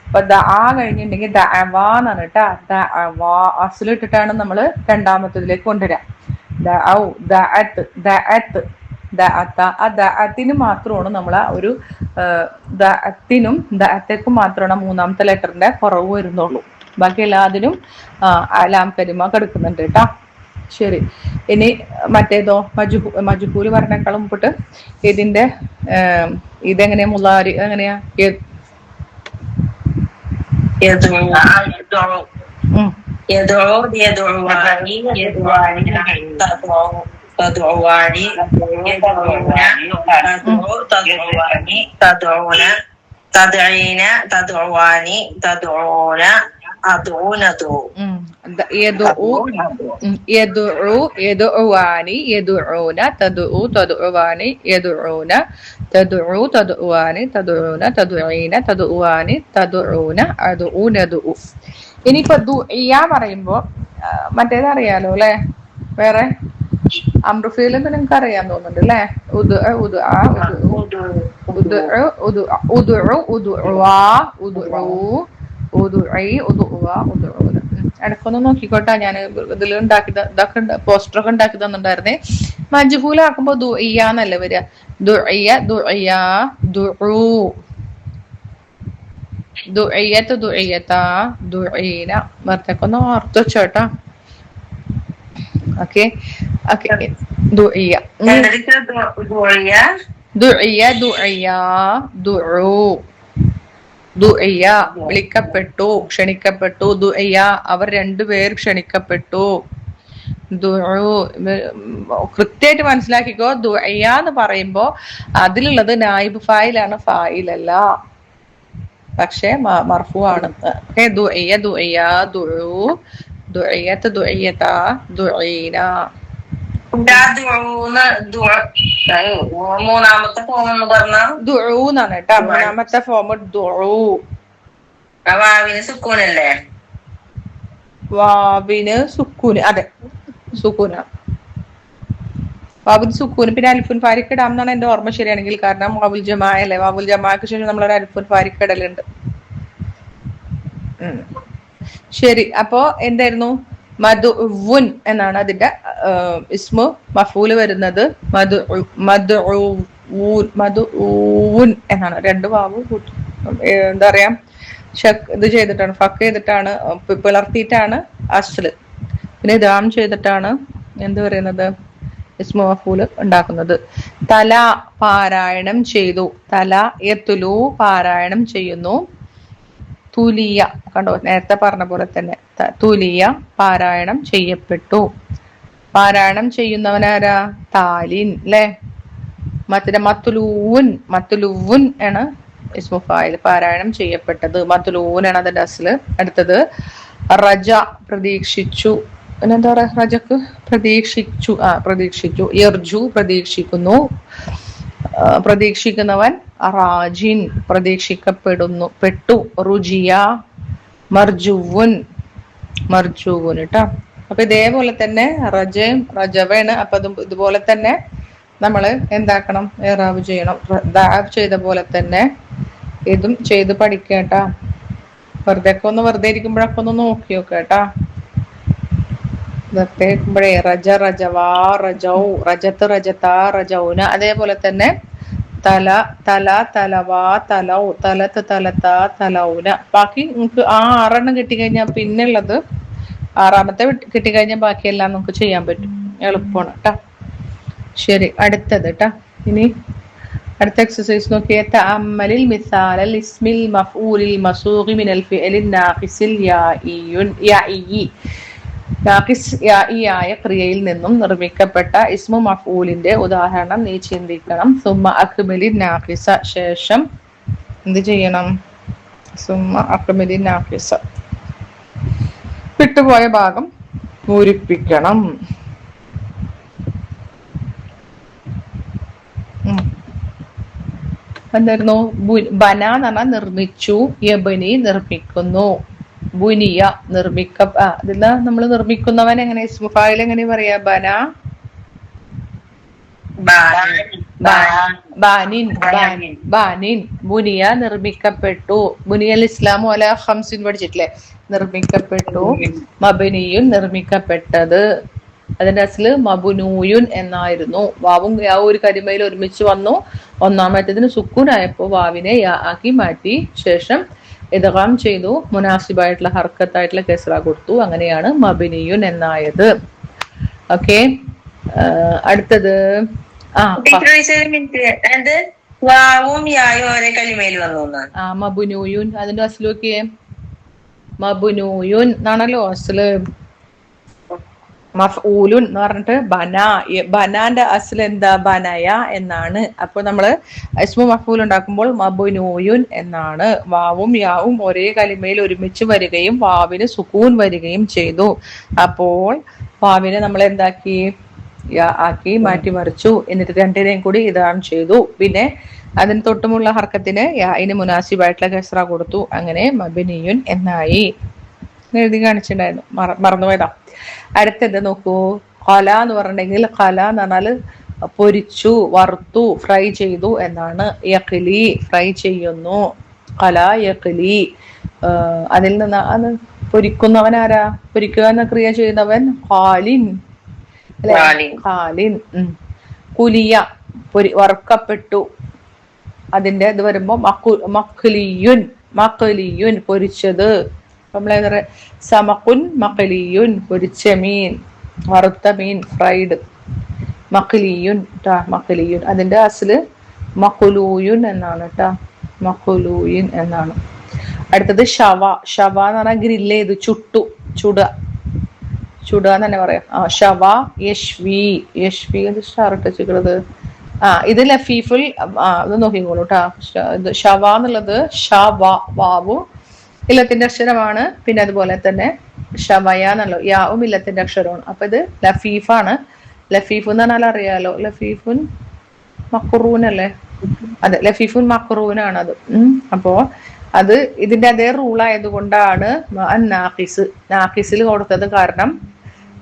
അപ്പൊ ദഅ കഴിഞ്ഞിട്ടുണ്ടെങ്കിൽ ദഅവാ എന്നാണ് കേട്ടാ. ദഅവാ അസ്ലിട്ടിട്ടാണ് നമ്മൾ രണ്ടാമത്തതിലേക്ക് കൊണ്ടുവരിക. ദഅൗ ദഅത് ദഅത് ദഅത. ആ ദഅത്തിന് മാത്രമാണ് നമ്മൾ ആ ഒരു ദഅത്തിനും ദഅത്തേക്കും മാത്രമാണ് മൂന്നാമത്തെ ലെറ്ററിന്റെ കുറവ് വരുന്നുള്ളൂ. ബാക്കി എല്ലാത്തിനും ലാം കലിമ കിടക്കുന്നുണ്ട് കേട്ടാ. ശരി, ഇനി മറ്റേതോ മജ്ഹൂല് പറഞ്ഞേക്കാളും മുമ്പിട്ട് ഇതിന്റെ ഇതെങ്ങനെയാ മുളാരി എങ്ങനെയാ? യദുഉവാനി യദുഊന തദഉ തദഉവാനി യദുഊന തദഉ തദഉവാനി തദഊന തദഈന തദഉവാനി തദഊന അദഉ നദഉ. ഇനിയിപ്പോ ദുഇയ പറയുമ്പോ മറ്റേതറിയാലോ അല്ലെ? വേറെ അമ്രുഫീൽ നിങ്ങൾക്ക് അറിയാൻ തോന്നുന്നുണ്ട് അല്ലെ? ഇടക്കൊന്ന് നോക്കിക്കോട്ടെ. ഞാൻ ഇതിൽ ഇതൊക്കെ പോസ്റ്ററൊക്കെ ഉണ്ടാക്കി തന്നിട്ടുണ്ടായിരുന്നേ. മജ്ഹൂലാക്കുമ്പോ ദുഇയാന്നല്ലേ വരിക. ദുഇയ ദുഇയ ദുഉ ദുഇയത്ത് ദുഇയത ദുഈന. മറ്റൊക്കെ ഓർത്ത് വെച്ചോട്ടാ. Okay okay. ദുഇയ ദുഇയ ദുഇയ ദുഉ ദുഇയ വിളിക്കപ്പെട്ടു, ക്ഷണിക്കപ്പെട്ടു. ദുഇയ അവർ രണ്ടുപേർ ക്ഷണിക്കപ്പെട്ടു. ദുഉ കൃത്യമായിട്ട് മനസ്സിലാക്കിക്കോ. ദുഇയ എന്ന് പറയുമ്പോ അതിലുള്ളത് നായിബ് ഫായിലാണ്, ഫായിലല്ല. പക്ഷെ മർഫു ആണ്. ദുഇയ ദുഇയ ദുഉ ദുഇയത്ത് ദുഇയത ദുഈന. മൂന്നാമത്തെ ഫോം എന്ന് പറഞ്ഞ ദുഉ എന്നാണ് കേട്ടാ. മൂന്നാമത്തെ ഫോം ദുഉ. വാവിന് സുക്കൂനല്ലേ? വാവിന് സുക്കൂന്. അതെ, സുക്കൂനാണ്. വാവുൽ സുക്കൂന് പിന്നെ അൽഫുൻ ഫാരിക്ക് ഇടാം എന്നാണ് എന്റെ ഓർമ്മ ശരിയാണെങ്കിൽ. കാരണം വാവുൽ ജമാ അല്ലേ? വാവുൽ ജമാക്ക് ശേഷം നമ്മളൊരു അൽഫുൻ ഫാരിക്ക് ഇടലുണ്ട്. ശരി, അപ്പോ എന്തായിരുന്നു? മദ്ഉവുൻ എന്നാണ് അതിന്റെ ഇസ്മു മഫൂല് വരുന്നത്. മദ്ഉവുൻ എന്നാണ്. രണ്ട് വാവ് എന്താ പറയാ, ഇത് ചെയ്തിട്ടാണ്, ഫക്ക് ചെയ്തിട്ടാണ്, പിളർത്തിയിട്ടാണ് അസ്ല്. പിന്നെ ഇദാം ചെയ്തിട്ടാണ് എന്ത് പറയുന്നത്, ഇസ്മു മഫൂല് ഉണ്ടാക്കുന്നത്. തല പാരായണം ചെയ്തു. തല യത്ലു പാരായണം ചെയ്യുന്നു. തുലിയ കണ്ടോ, നേരത്തെ പറഞ്ഞ പോലെ തന്നെ തുലിയ പാരായണം ചെയ്യപ്പെട്ടു. പാരായണം ചെയ്യുന്നവനാരാ? താലിൻ അല്ലെ? മറ്റേ മത്തുലൂൻ മത്തുലുവുൻ ആണ് ഇസ്മു ഫായിൽ, പാരായണം ചെയ്യപ്പെട്ടത്. മത്തുലൂൻ ആണ് അതിന്റെ അസ്ല്. അടുത്തത് റജ പ്രതീക്ഷിച്ചു. പിന്നെന്താ പറയാ? റജക്ക് പ്രതീക്ഷിച്ചു. പ്രതീക്ഷിച്ചു. യർജു പ്രതീക്ഷിക്കുന്നു. പ്രതീക്ഷിക്കുന്നവൻ റാജിൻ പ്രതീക്ഷിക്കപ്പെടുന്നു പെട്ടു. റുജിയ മർജുവുൻ മർജുവുൻ കേട്ടോ. അപ്പൊ ഇതേപോലെ തന്നെ റജയും റജവയാണ്. അപ്പൊ ഇതുപോലെ തന്നെ നമ്മൾ എന്താക്കണം? ഇറാബ് ചെയ്യണം. ദാബ് ചെയ്ത പോലെ തന്നെ ഇതും ചെയ്ത് പഠിക്കേട്ടാ. വെറുതെ ഇരിക്കുമ്പോഴൊക്കെ ഒന്ന് നോക്കി നോക്കേട്ടാ. ഇതൊക്കെ ഇരിക്കുമ്പോഴേ റജ റജവാ റജൗ റജത്ത് റജത്താ റജൗന. അതേപോലെ തന്നെ തല തല തലവാ തലൗ തലത്ത് തലത്താ തലൗന. ബാക്കി നമുക്ക് 6 കിട്ടിക്കഴിഞ്ഞാൽ പിന്നുള്ളത് 6ാമത്തെ കിട്ടിക്കഴിഞ്ഞാൽ ബാക്കിയെല്ലാം നമുക്ക് ചെയ്യാൻ പറ്റും. എളുപ്പമാണ് കേട്ടാ. ശരി, അടുത്തത് കേട്ടാ. ഇനി അടുത്ത എക്സസൈസ് നോക്കിയേ. തഅമ്മലിൽ മിസാലൽ ഇസ്മിൽ മഫ്ഊലിൽ മസൂഗി മിനൽ ഫിഅലിൻ നാഖിസിൽ യാഇ. നാഖിസ് യാഇയായ ക്രിയയിൽ നിന്നും നിർമ്മിക്കപ്പെട്ട ഇസ്മു മഫ്ഊലിന്റെ ഉദാഹരണം നീ ചിന്തിക്കണം. സുമ്മ അക്മിലി നാഖിസ. ശേഷം എന്ത് ചെയ്യണം? സുമ്മ അക്മിലി നാഖിസ. വിട്ടുപോയ ഭാഗം പൂരിപ്പിക്കണം. എന്തായിരുന്നു? ബന എന്ന് പറഞ്ഞാൽ നിർമ്മിച്ചു. യബനി നിർമ്മിക്കുന്നു. ബുനിയ ഇതിന്ന് നമ്മൾ നിർമ്മിക്കുന്നവൻ എങ്ങനെ ഇസ്മു ഫായിൽ എങ്ങനെ പറയാ? ബന ബാനിൻ ബാനിൻ. ബുനിയ നിർമ്മിക്കപ്പെട്ടു. ബുനിയൽ ഇസ്ലാമു അലാ ഖംസിൻ പഠിച്ചിട്ടില്ലേ? നിർമ്മിക്കപ്പെട്ടു. മബനിയുൻ നിർമ്മിക്കപ്പെട്ടത്. അതിന്റെ അസ്ല് മബുനൂയുൻ എന്നായിരുന്നു. വാവും യാവും ഒരു കലിമയിൽ ഒരുമിച്ച് വന്നു. ഒന്നാമത്തേതിന് സുക്കൂനായപ്പോ വാവിനെ യാ ആക്കി മാറ്റി. ശേഷം ഇദ്ഗാം ചെയ്തു. മുനാസിബായിട്ടുള്ള ഹർക്കത്തായിട്ടുള്ള കെസ്റ കൊടുത്തു. അങ്ങനെയാണ് മബനിയുൻ എന്നായത്. ഓക്കെ, അടുത്തത് വാവും യായും ഒരേ കലിമയിൽ വന്നു. മബുനൂയുൻ. അതിന്റെ അസ്ല് നോക്കിയേ, മബുനൂയുൻ എന്നാണല്ലോ അസ്ല്. മഫ്ഊലുൻ എന്ന് പറഞ്ഞിട്ട് ബനാന്റെ അസ്ൽ എന്താ? ബനയ എന്നാണ്. അപ്പൊ നമ്മള് ഇസ്മു മഫ്ഊൽ ഉണ്ടാക്കുമ്പോൾ മബുനൂയുൻ എന്നാണ്. വാവും യാവും ഒരേ കലിമയിൽ ഒരുമിച്ച് വരികയും വാവിന് സുക്കൂൻ വരികയും ചെയ്തു. അപ്പോൾ വാവിനെ നമ്മൾ എന്താക്കി? യാ ആക്കി മാറ്റിമറിച്ചു. എന്നിട്ട് രണ്ടിനെയും കൂടി ഇദ്ഗാം ചെയ്തു. പിന്നെ അതിന് തൊട്ടുമുള്ള ഹർക്കത്തിന് യാഇന് മുനാസിബായിട്ടുള്ള കസ്റ കൊടുത്തു. അങ്ങനെ മബനിയുൻ എന്നായി. എഴുതി കാണിച്ചിട്ടുണ്ടായിരുന്നു, മറന്നുപോയതാ. അടുത്തത് നോക്കൂ, ഖല എന്ന് പറഞ്ഞിട്ടുണ്ടെങ്കിൽ ഖല എന്ന് പറഞ്ഞാല് പൊരിച്ചു, വറുത്തു, ഫ്രൈ ചെയ്തു എന്നാണ്. യഖ്ലി ഫ്രൈ ചെയ്യുന്നു. ഖല യഖ്ലി. അതിൽ നിന്ന് അത് പൊരിക്കുന്നവൻ ആരാ? പൊരിക്കുക എന്ന ക്രിയ ചെയ്യുന്നവൻ ഖാലിൻ. ഖാലിൻ. കുലിയ വറുക്കപ്പെട്ടു. അതിന്റെ ഇത് വരുമ്പോ മഖ്ലിയുൻ. മഖ്ലിയുൻ പൊരിച്ചത്. നമ്മളെ സമഖുൻ മഖ്ലിയുൻ പൊരിച്ച മീൻ, വറുത്ത മീൻ, ഫ്രൈഡ്. മഖ്ലിയുൻ ട്ടാ, മഖ്ലിയുൻ. അതിന്റെ അസ്ല് മഖ്ലൂയുൻ എന്നാണ് ട്ടാ, മഖ്ലൂയിൻ എന്നാണ്. അടുത്തത് ഷവ. ഷവ എന്ന് പറഞ്ഞാൽ ഗ്രില്ല് ചെയ്തു, ചുടുക എന്ന് തന്നെ പറയാം. ഷവ യശ്വി. യശ്വി ഷർട്ടത്. ഇത് ലഫീഫുൽ. ഇത് നോക്കിക്കോളൂ ട്ടാ. ഷവ എന്നുള്ളത് വാവു ഇല്ലത്തിന്റെ അക്ഷരമാണ്. പിന്നെ അതുപോലെ തന്നെ ഷവയ എന്നല്ലോ യാവും ഇല്ലത്തിന്റെ അക്ഷരമാണ്. അപ്പൊ ഇത് ലഫീഫാണ്. ലഫീഫ് എന്ന് പറഞ്ഞാൽ അറിയാലോ, ലഫീഫുൻ മഖ്റൂൻ അല്ലേ? അതെ, ലഫീഫുൻ മഖ്റൂനാണ് അത്. അപ്പോ അത് ഇതിന്റെ അതേ റൂൾ ആയതുകൊണ്ടാണ് നാഖിസ് നാഖിസിൽ കൊടുത്തത്. കാരണം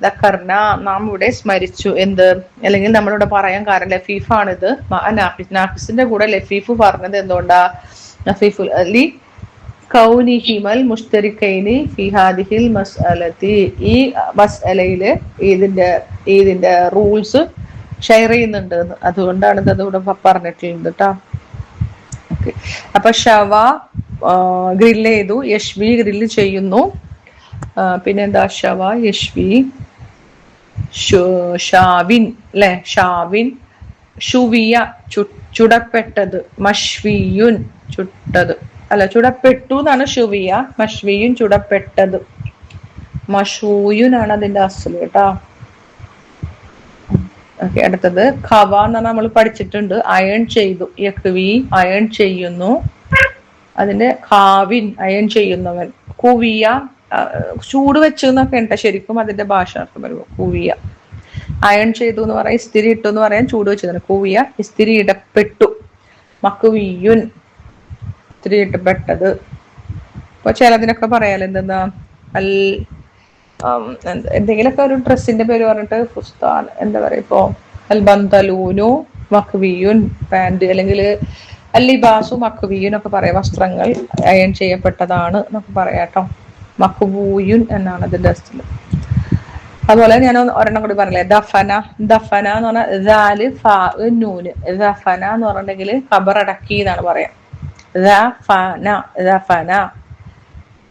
ദക്കർന നാം ഇവിടെ സ്മരിച്ചു. എന്ത്? അല്ലെങ്കിൽ നമ്മളിവിടെ പറയാൻ കാരണം ലഫീഫാണിത്. നാഖിസിന്റെ കൂടെ ലഫീഫ് പറഞ്ഞത് എന്തുകൊണ്ടാ? ലഫീഫുൽ അലി കൗനിഹിമൽ മുഷ്തരിക്കൈനി ഫി ഹാദിഹിൽ മസ്അലതി. ഈ മസ്അലയില് ഇതിന്റെ റൂൾസ് ഷെയർ ചെയ്യുന്നുണ്ട്. അതുകൊണ്ടാണ് ഇത് ഇവിടെ പറഞ്ഞിട്ടുള്ളത് കേട്ടോ. ഓക്കെ, അപ്പൊ ഷവ ഗ്രില്ല് ചെയ്തു, യശ്വി ഗ്രില്ല് ചെയ്യുന്നു. പിന്നെന്താ? ഷവ യശ്വി ഷാവിൻ അല്ലെ? ഷാവിൻ. ഷുവിയ ചുടപ്പെട്ടത്. മഷ്വിയുൻ ചുട്ടത് അല്ല, ചുടപ്പെട്ടു എന്നാണ് ഷുവിയ. മഷ്വിയുൻ ചുടപ്പെട്ടത്. മഷൂയുൻ ആണ് അതിന്റെ അസ്ല് കേട്ടാ. ഓക്കെ, അടുത്തത് ഖവ എന്ന് പറഞ്ഞാൽ നമ്മൾ പഠിച്ചിട്ടുണ്ട്. അയൺ ചെയ്തു. യഖ്വി അയൺ ചെയ്യുന്നു. അതിന്റെ ഖാവിൻ അയൺ ചെയ്യുന്നവൻ. കുവിയ ചൂട് വെച്ചു എന്നൊക്കെ ഉണ്ട് ശരിക്കും അതിന്റെ ഭാഷാർത്ഥം വരുമ്പോ. കുവിയ അയൺ ചെയ്തു എന്ന് പറയാം. ഇസ്തിരി ഇട്ടു എന്ന് പറയാൻ ചൂട് വെച്ചു. കുവിയ ഇസ്തിരി ഇടപ്പെട്ടു. മക്കുവിയുൻ ഇസ്തിരി ഇടപ്പെട്ടത്. ഇപ്പൊ ചിലതിനൊക്കെ പറയാലോ എന്തെന്നാ എന്തെങ്കിലുമൊക്കെ ഒരു ഡ്രസ്സിന്റെ പേര് പറഞ്ഞിട്ട് ഫുസ്താൻ എന്താ പറയാ. ഇപ്പൊ അൽ ബന്തലൂനു മഖ്വിയുൻ പാന്റ്, അല്ലെങ്കിൽ അല്ലിബാസു മഖ്വിയുൻ ഒക്കെ പറയാം. വസ്ത്രങ്ങൾ അയൺ ചെയ്യപ്പെട്ടതാണ് എന്നൊക്കെ പറയാട്ടോ. മഖ്ബൂയുൻ എന്നാണ് അതിന്റെ അസ്ല്. അതുപോലെ ഞാൻ ഒരെണ്ണം കൂടി പറഞ്ഞില്ലേ, ദഫന. ദഫന എന്ന് പറഞ്ഞാൽ നൂന്. ദഫന എന്ന് പറഞ്ഞിട്ടുണ്ടെങ്കിൽ ഖബറടക്കി എന്നാണ് പറയാം. ദഫന ദഫന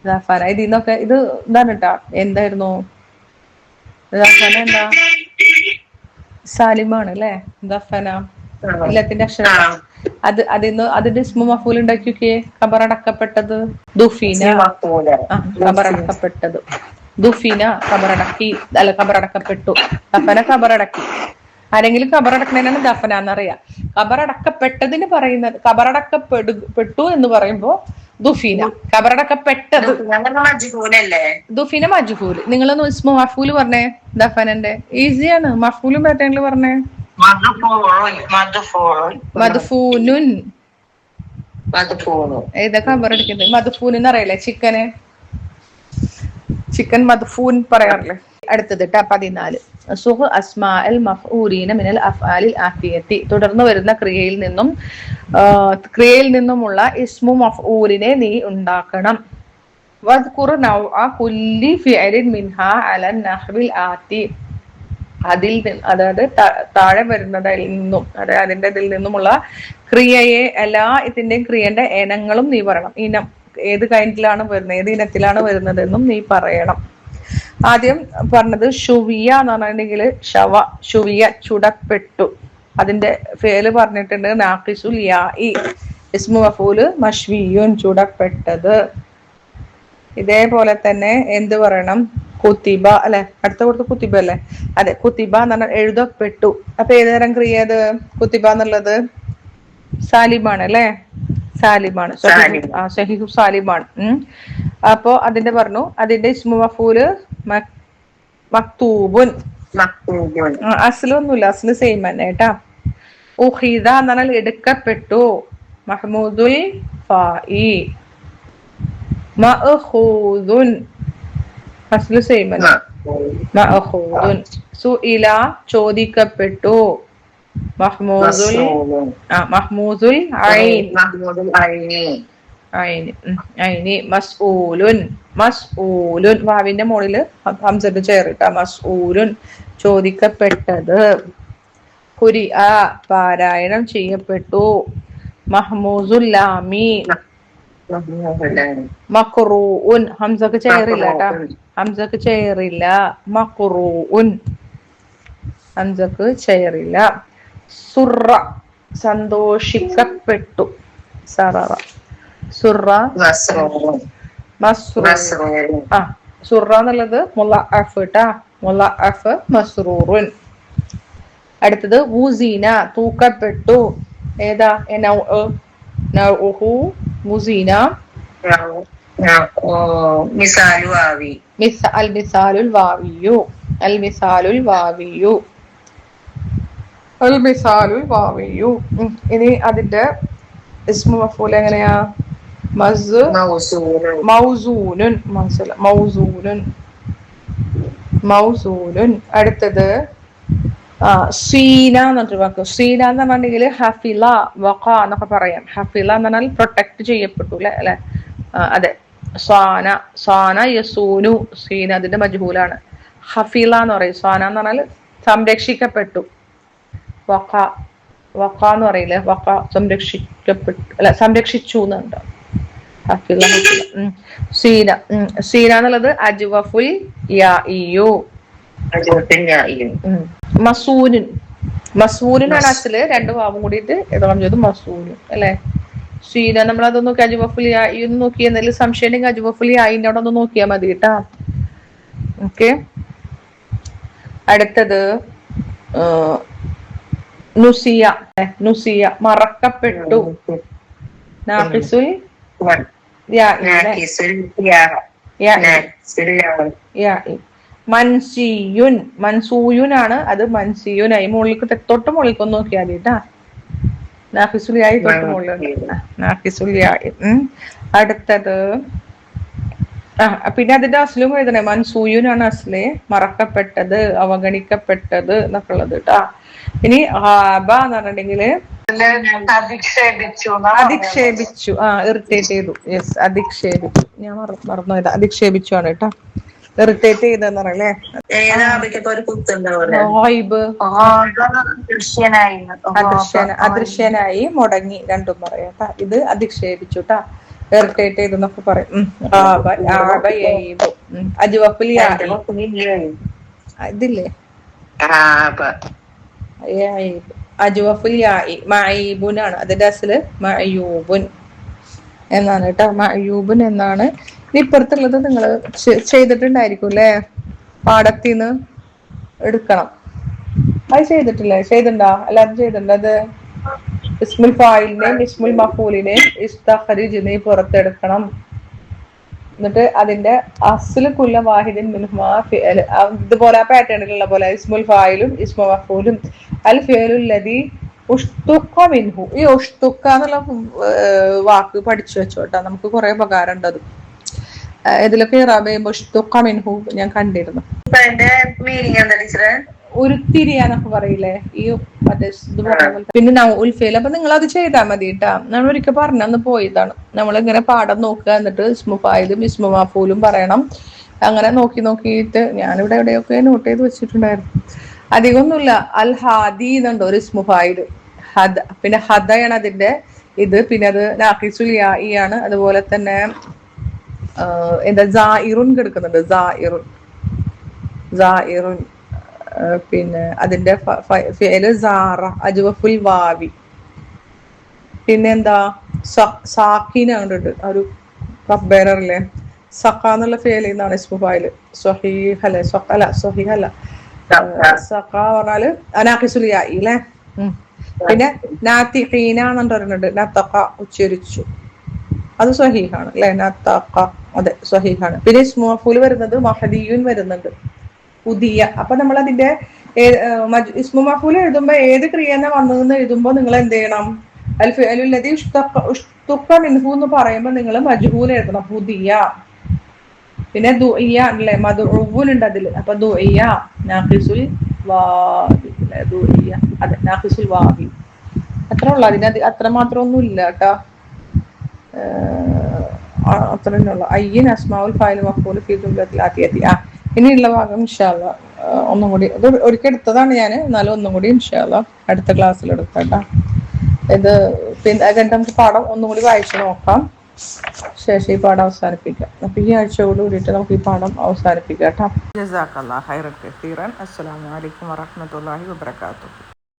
ദഫന. ഇതിന്നൊക്കെ ഇത് എന്താണ് കേട്ടാ. എന്തായിരുന്നു ദഫന? എന്താ? സാലിമാണ് അല്ലെ? ദഫന ഇല്ലത്തിന്റെ അക്ഷരം. അതിന്ന് അതിന്റെ ഇസ്മു മഫൂൽ ഉണ്ടാക്കി നോക്കിയേ. ഖബറടക്കപ്പെട്ടത്. ദുഫിന ഖബറടക്കപ്പെട്ടത്. ദുഫിന ഖബറടക്കി അല്ല ഖബറടക്കപ്പെട്ടു. ദഫന ഖബറടക്കി. ആരെങ്കിലും ഖബറടക്കണേനാണ് ദഫന എന്നറിയാം. ഖബറടക്കപ്പെട്ടതിന് പറയുന്നത് ഖബറടക്കപ്പെട്ടു എന്ന് പറയുമ്പോ ദുഫിന. ഖബറടക്കപ്പെട്ടത് ദുഫിന മജ്ഹൂല്. നിങ്ങളൊന്ന് ഇസ്മു മഫൂല് പറഞ്ഞേ ദഫനന്റെ. ഈസിയാണ്. മഫൂലും പാറ്റേണിൽ പറഞ്ഞേ. മദ്ഫൂനുൻ. ഏതാ ഖബറടക്കുന്നത്? മദ്ഫൂൻ എന്ന് അറിയില്ലേ? ചിക്കന് ചിക്കൻ മദ്ഫൂൻ പറയാറില്ലേ. അടുത്തത് 14 സുഹ് അസ്മാ അൽ മഫ്ഊലീന മിനൽ അഫ്ആലിൽ ആഫിയത്തി. തുടർന്ന് വരുന്ന ക്രിയയിൽ നിന്നുമുള്ള ഇസ്മു മഫ്ഊലിനെ നീ ഉണ്ടാക്കണം. വദ്കുർ നൗഅ കുല്ലി ഫിഅലിൻ മിൻഹാ അലൻ നഹ്വിൽ ആതി. അതായത് താഴെ വരുന്നതിൽ നിന്നും, അതായത് അതിന്റെ ഇതിൽ നിന്നുമുള്ള ക്രിയയെ, എല്ലാ ഇതിന്റെയും ക്രിയന്റെ ഇനങ്ങളും നീ പറയണം. ഇനം ഏത് കൈൻഡിലാണ് വരുന്നത്, ഏത് ഇനത്തിലാണ് വരുന്നത് എന്നും നീ പറയണം. ആദ്യം പറഞ്ഞത് ഷുവിയ എന്ന് പറഞ്ഞിട്ടുണ്ടെങ്കിൽ ഷുവിയ ചുടപ്പെട്ടു. അതിന്റെ ഫേല് പറഞ്ഞിട്ടുണ്ട് നാഖിസുൽ യാഇ. ഇസ്മു മഫൂല് മഷ്വിയുൻ ചുടപ്പെട്ടത്. ഇതേപോലെ തന്നെ എന്ത് പറയണം, കുത്തിബ അല്ലെ, അടുത്ത കൊടുത്ത് കുത്തിബ അല്ലെ, അതെ കുത്തിബ എന്ന് പറഞ്ഞാൽ എഴുതപ്പെട്ടു. അപ്പൊ ഏതുതരം ക്രിയ അത്? കുത്തിബ എന്നുള്ളത് സാലിബാണ് അല്ലെ, സാലിബാണ്, സഹിഹു സാലിബാണ്. അപ്പൊ അതിന്റെ പറഞ്ഞു, അതിന്റെ ഇസ്മു മഫൂല് മക്തൂബുൻ. അസ്ലൊന്നുമില്ല, അസ്ല് സെയിം തന്നെ കേട്ടാ. ഉഖിദ എന്ന് പറഞ്ഞാൽ എടുക്കപ്പെട്ടു. മഹ്മൂദുൽ ഫാഇ. മഅഖൂദുൻ അസ്ലു സെയിം അല്ല, മഅഖൂദുൻ. സുഇല ചോദിക്കപ്പെട്ടു. മഹ്മൂദുൽ ഐനി. മസ്ഊലുൻ വാവിന്റെ മുകളില് ഹംസത്ത് ചേർട്ടാ. മസ്ഊലുൻ ചോദിക്കപ്പെട്ടത്. ഖുരിഅ പാരായണം ചെയ്യപ്പെട്ടു. മഹ്മൂസുൽ ലാമി. മഖ്റൂഉൻ ഹംസക്ക് ചേറില്ല ട്ടാ, ഹംസക്ക് ചേറില്ല. മഖ്റൂഉൻ ഹംസക്ക് ചേറില്ല. സുറ സന്തോഷിക്കപ്പെട്ടു. സററ സുറ മസ്റൂർ. സുറ എന്നുള്ളത് മുളഅഫ് ട്ടാ, മുളഅഫ് മസ്റൂറുൻ. അടുത്തത് വുസീന തൂക്കപ്പെട്ടു. ഏതാ നൗഉഹു മുസീന. മിസാലു ആവി. അൽ മിസാലുൽ വാവിയു. അൽ മിസാലുൽ വാവിയു. അൽ മിസാലുൽ വാവിയു. ഇനി അതിന്റെ ഇസ്മു മഫൂൽ എങ്ങനെയാ? മൗസൂനുൻ. മൗസൂനുൻ. അടുത്തത് സീന എന്നൊരു വാക്ക്. സീന എന്ന് പറഞ്ഞിട്ടുണ്ടെങ്കിൽ ഹഫില വഖ എന്നൊക്കെ പറയാം. ഹഫില എന്ന് പറഞ്ഞാൽ പ്രൊട്ടക്ട് ചെയ്യപ്പെട്ടു അല്ലെ. അതെ, സാന യസൂനു. സീന അതിന്റെ മജ്ഹൂലാണ്. ഹഫില എന്ന് പറയും. സാന എന്ന് പറഞ്ഞാൽ സംരക്ഷിക്കപ്പെട്ടു. വഖ എന്ന് പറയില്ലേ, വഖ സംരക്ഷിക്കപ്പെട്ടു അല്ല, സംരക്ഷിച്ചു എന്നുണ്ട്. ഹഫില. സീന എന്നുള്ളത് അജ്വഫുൽ യാഇയു. മസൂനുൻ. മസൂനാണ് അസല്. രണ്ട് വാവും കൂടിയിട്ട് ഇതാം ചെയ്തു മസൂനുൻ അല്ലെ. സീന നമ്മളത് നോക്കി അജ്വഫുൽ യാഇ നോക്കി. എന്തെങ്കിലും സംശയം ഉണ്ടെങ്കിൽ അജ്വഫുൽ യാഇന്റെ അവിടെ ഒന്ന് നോക്കിയാൽ മതി കേട്ടാ. ഓക്കെ. അടുത്തത് നുസിയ മറക്കപ്പെട്ടു. നാഖിസുൽ യാഇ. മൻസിയുൻ. മൻസൂയുൻ ആണ് അത്. മൻസിയുനായി മുകളിലേക്ക് തൊട്ട് മുകളിലേക്ക് ഒന്ന് നോക്കിയാൽ മതി കേട്ടാ. നാഖിസുൽ യാഇ തൊട്ട് മുകളിൽ. നാഖിസുൽ യാഇ. അടുത്തത് പിന്നെ അതിന്റെ അസ്ലും എഴുതണേ. മൻസൂയുൻ ആണ് അസ്ല്. മറക്കപ്പെട്ടത്, അവഗണിക്കപ്പെട്ടത് എന്നൊക്കെ ഉള്ളത് കേട്ടാ. ഇനി ഹാബ എന്ന് പറഞ്ഞിട്ടുണ്ടെങ്കില് അധിക്ഷേപിച്ചു. ഇറിറ്റേറ്റ് ചെയ്തു. യെസ്, അധിക്ഷേപിച്ചു. ഞാൻ മറന്നുപോയത്. അധിക്ഷേപിച്ചു ആണ് കേട്ടോ. ഇറിറ്റേറ്റ് ചെയ്തെന്ന് പറയല്ലേ. അദൃശ്യനായി മുടങ്ങി രണ്ടും പറയാം. ഇത് അധിക്ഷേപിച്ചു ട്ടാ. ഇറിറ്റേറ്റ് ചെയ്തു എന്നൊക്കെ പറയും. അജ്വഫുൽ യാഇ ഇതില്ലേ, അജ്വഫുൽ യാഇ മഈബുനാണ് അതിന്റെ അസ്ല്. മഅയൂബുൻ എന്നാണ് കേട്ടോ. മഅയൂബുൻ എന്നാണ്. ഇപ്പുറത്തുള്ളത് നിങ്ങൾ ചെയ്തിട്ടുണ്ടായിരിക്കും അല്ലെ, പാടത്തിന്ന് എടുക്കണം. അത് ചെയ്തിട്ടില്ലേ? ചെയ്തിട്ടുണ്ടോ? എല്ലാരും ചെയ്തിട്ടുണ്ടോ? അത് ഇസ്മുൽ ഫായിലിനെയും ഇസ്മുൽ മഫൂലിനെയും ഇസ്തഖ്രിജ് നീ പുറത്തെടുക്കണം. എന്നിട്ട് അതിന്റെ അസ്ല് കുല്ല വാഹിദിൻ മിൻഹുമാ ഫിഅൽ. ഇതുപോലെ ആ പാറ്റേണിലുള്ള പോലെ ഇസ്മുൽ ഫായിലും ഇസ്മു മഫൂലും അൽ ഫിഅലുൽ ലദി ഉഷ്തുഖ മിൻഹു. ഈ ഉഷ്തുഖ എന്നുള്ള വാക്ക് പഠിച്ചു വെച്ചോട്ടാ, നമുക്ക് കുറെ ഉപകാരം ഉണ്ട് അത്. ഇതിലൊക്കെ ഇറാബ് ചെയ്യുമ്പോ ഇഷ്തുഖ മിൻഹു ഞാൻ കണ്ടിരുന്നു. അതിന്റെ മീനിങ് എന്താ ടീച്ചറെ? ഉരുത്തിരിയാന്നൊക്കെ പറയില്ലേ, ഈ മറ്റേ ഇത് പറഞ്ഞ പോലെ. പിന്നെ നൗഉൽ ഫീൽ. അപ്പൊ നിങ്ങൾ അത് ചെയ്താൽ മതി കേട്ടാ. നമ്മൾ ഒരിക്കൽ പറഞ്ഞന്ന് പോയതാണ്. നമ്മളിങ്ങനെ പാഠം നോക്കുക, എന്നിട്ട് ഇസ്മു ഫായിലും ഇസ്മു മഫൂലും പറയണം. അങ്ങനെ നോക്കി നോക്കിയിട്ട് ഞാനിവിടെ എവിടെയൊക്കെ നോട്ട് ചെയ്ത് വെച്ചിട്ടുണ്ടായിരുന്നു. അധികമൊന്നുമില്ല. അൽ ഹാദി എന്നുണ്ട് ഒരു ഇസ്മു ഫായില്. ഹദ, പിന്നെ ഹദയാണ് അതിന്റെ ഇത്. പിന്നെ അത് നാഖിസുൽ യാഇ ആണ്. അതുപോലെ തന്നെ എന്താ സായിറുൻ കിടക്കുന്നുണ്ട്, സായിറുൻ. പിന്നെ അതിന്റെ ഫിഅല് സാറ, അജ്വഫുൽ വാവി. പിന്നെ എന്താ സാക്കിന കണ്ടിട്ട് ഒരു കബ്ബേറല്ലേ, സഖ എന്നുള്ള ഫിഅലിൽ നിന്നാണ് ഇസ്മു ഫായില്. സ്വഹീഹ് അല്ലേ, അല്ല സ്വഹീഹ് അല്ല, സഖ പറഞ്ഞാല് നാഖിസുൽ യാഇ അല്ലേ. പിന്നെ നാത്തിഖീന എന്നുണ്ട് പറയുന്നുണ്ട്, നത്തഖ ഉച്ചരിച്ചു, അത് സ്വഹീഹാണ് അല്ലെ, നത്തഖ, അതെ സ്വഹീഹാണ്. പിന്നെ ഇസ്മു മഫൂൽ വരുന്നത് മഹദിയുൻ വരുന്നുണ്ട്, പുതിയ. അപ്പൊ നമ്മൾ അതിന്റെ ഇസ്മു മഫൂൽ എഴുതുമ്പോ ഏത് ക്രിയന വന്നതെന്ന് എഴുതുമ്പോ നിങ്ങൾ എന്ത് ചെയ്യണം, അൽ ഫിഅലു ലദി ഉഷ്തുഖ മിൻഹു എന്ന് പറയുമ്പോൾ നിങ്ങൾ മജ്ഹൂൽ എഴുതണം, പുതിയ. പിന്നെ ദുഇയ അല്ലേ, മദ്ഉഉൻ ഉണ്ട് അതില്. അപ്പൊ ദുഇയ നാഖിസുൽ വാവി, ദുഇയ അതെ നാഖിസുൽ വാവി. അത്ര ഉള്ളു, അതിന് അത്ര മാത്രം ഒന്നും ഇല്ല കേട്ടാ. അത്ര ഉള്ളു. അയ്യിൻ അസ്മാഉൽ ഫാഇൽ മഫ്ഊൽ ഫീ ജുംലത്തിൽ ആതിയതി. ഇനിയുള്ള ഭാഗം ഇൻഷാ അല്ലാഹ് ഒന്നും കൂടി, ഇത് ഒരിക്കൽ എടുത്തതാണ് ഞാൻ, എന്നാലും ഒന്നും കൂടി ഇൻഷാ അല്ലാഹ് അടുത്ത ക്ലാസ്സിൽ എടുക്കാം കേട്ടോ. ഇത് പിന്നെ അതിന്റെ നമുക്ക് പാഠം ഒന്നും കൂടി വായിച്ചു നോക്കാം, ശേഷം ഈ പാഠം അവസാനിപ്പിക്കാം. അപ്പൊ ഈ ആഴ്ചയോട് കൂടിയിട്ട് നമുക്ക് ഈ പാഠം അവസാനിപ്പിക്കാം കേട്ടോ. ജസാക്കല്ലാഹ് ഖൈറൻ കസീറൻ. അസ്സലാമു അലൈക്കും വറഹ്മത്തുള്ളാഹി വബറകാതുഹു.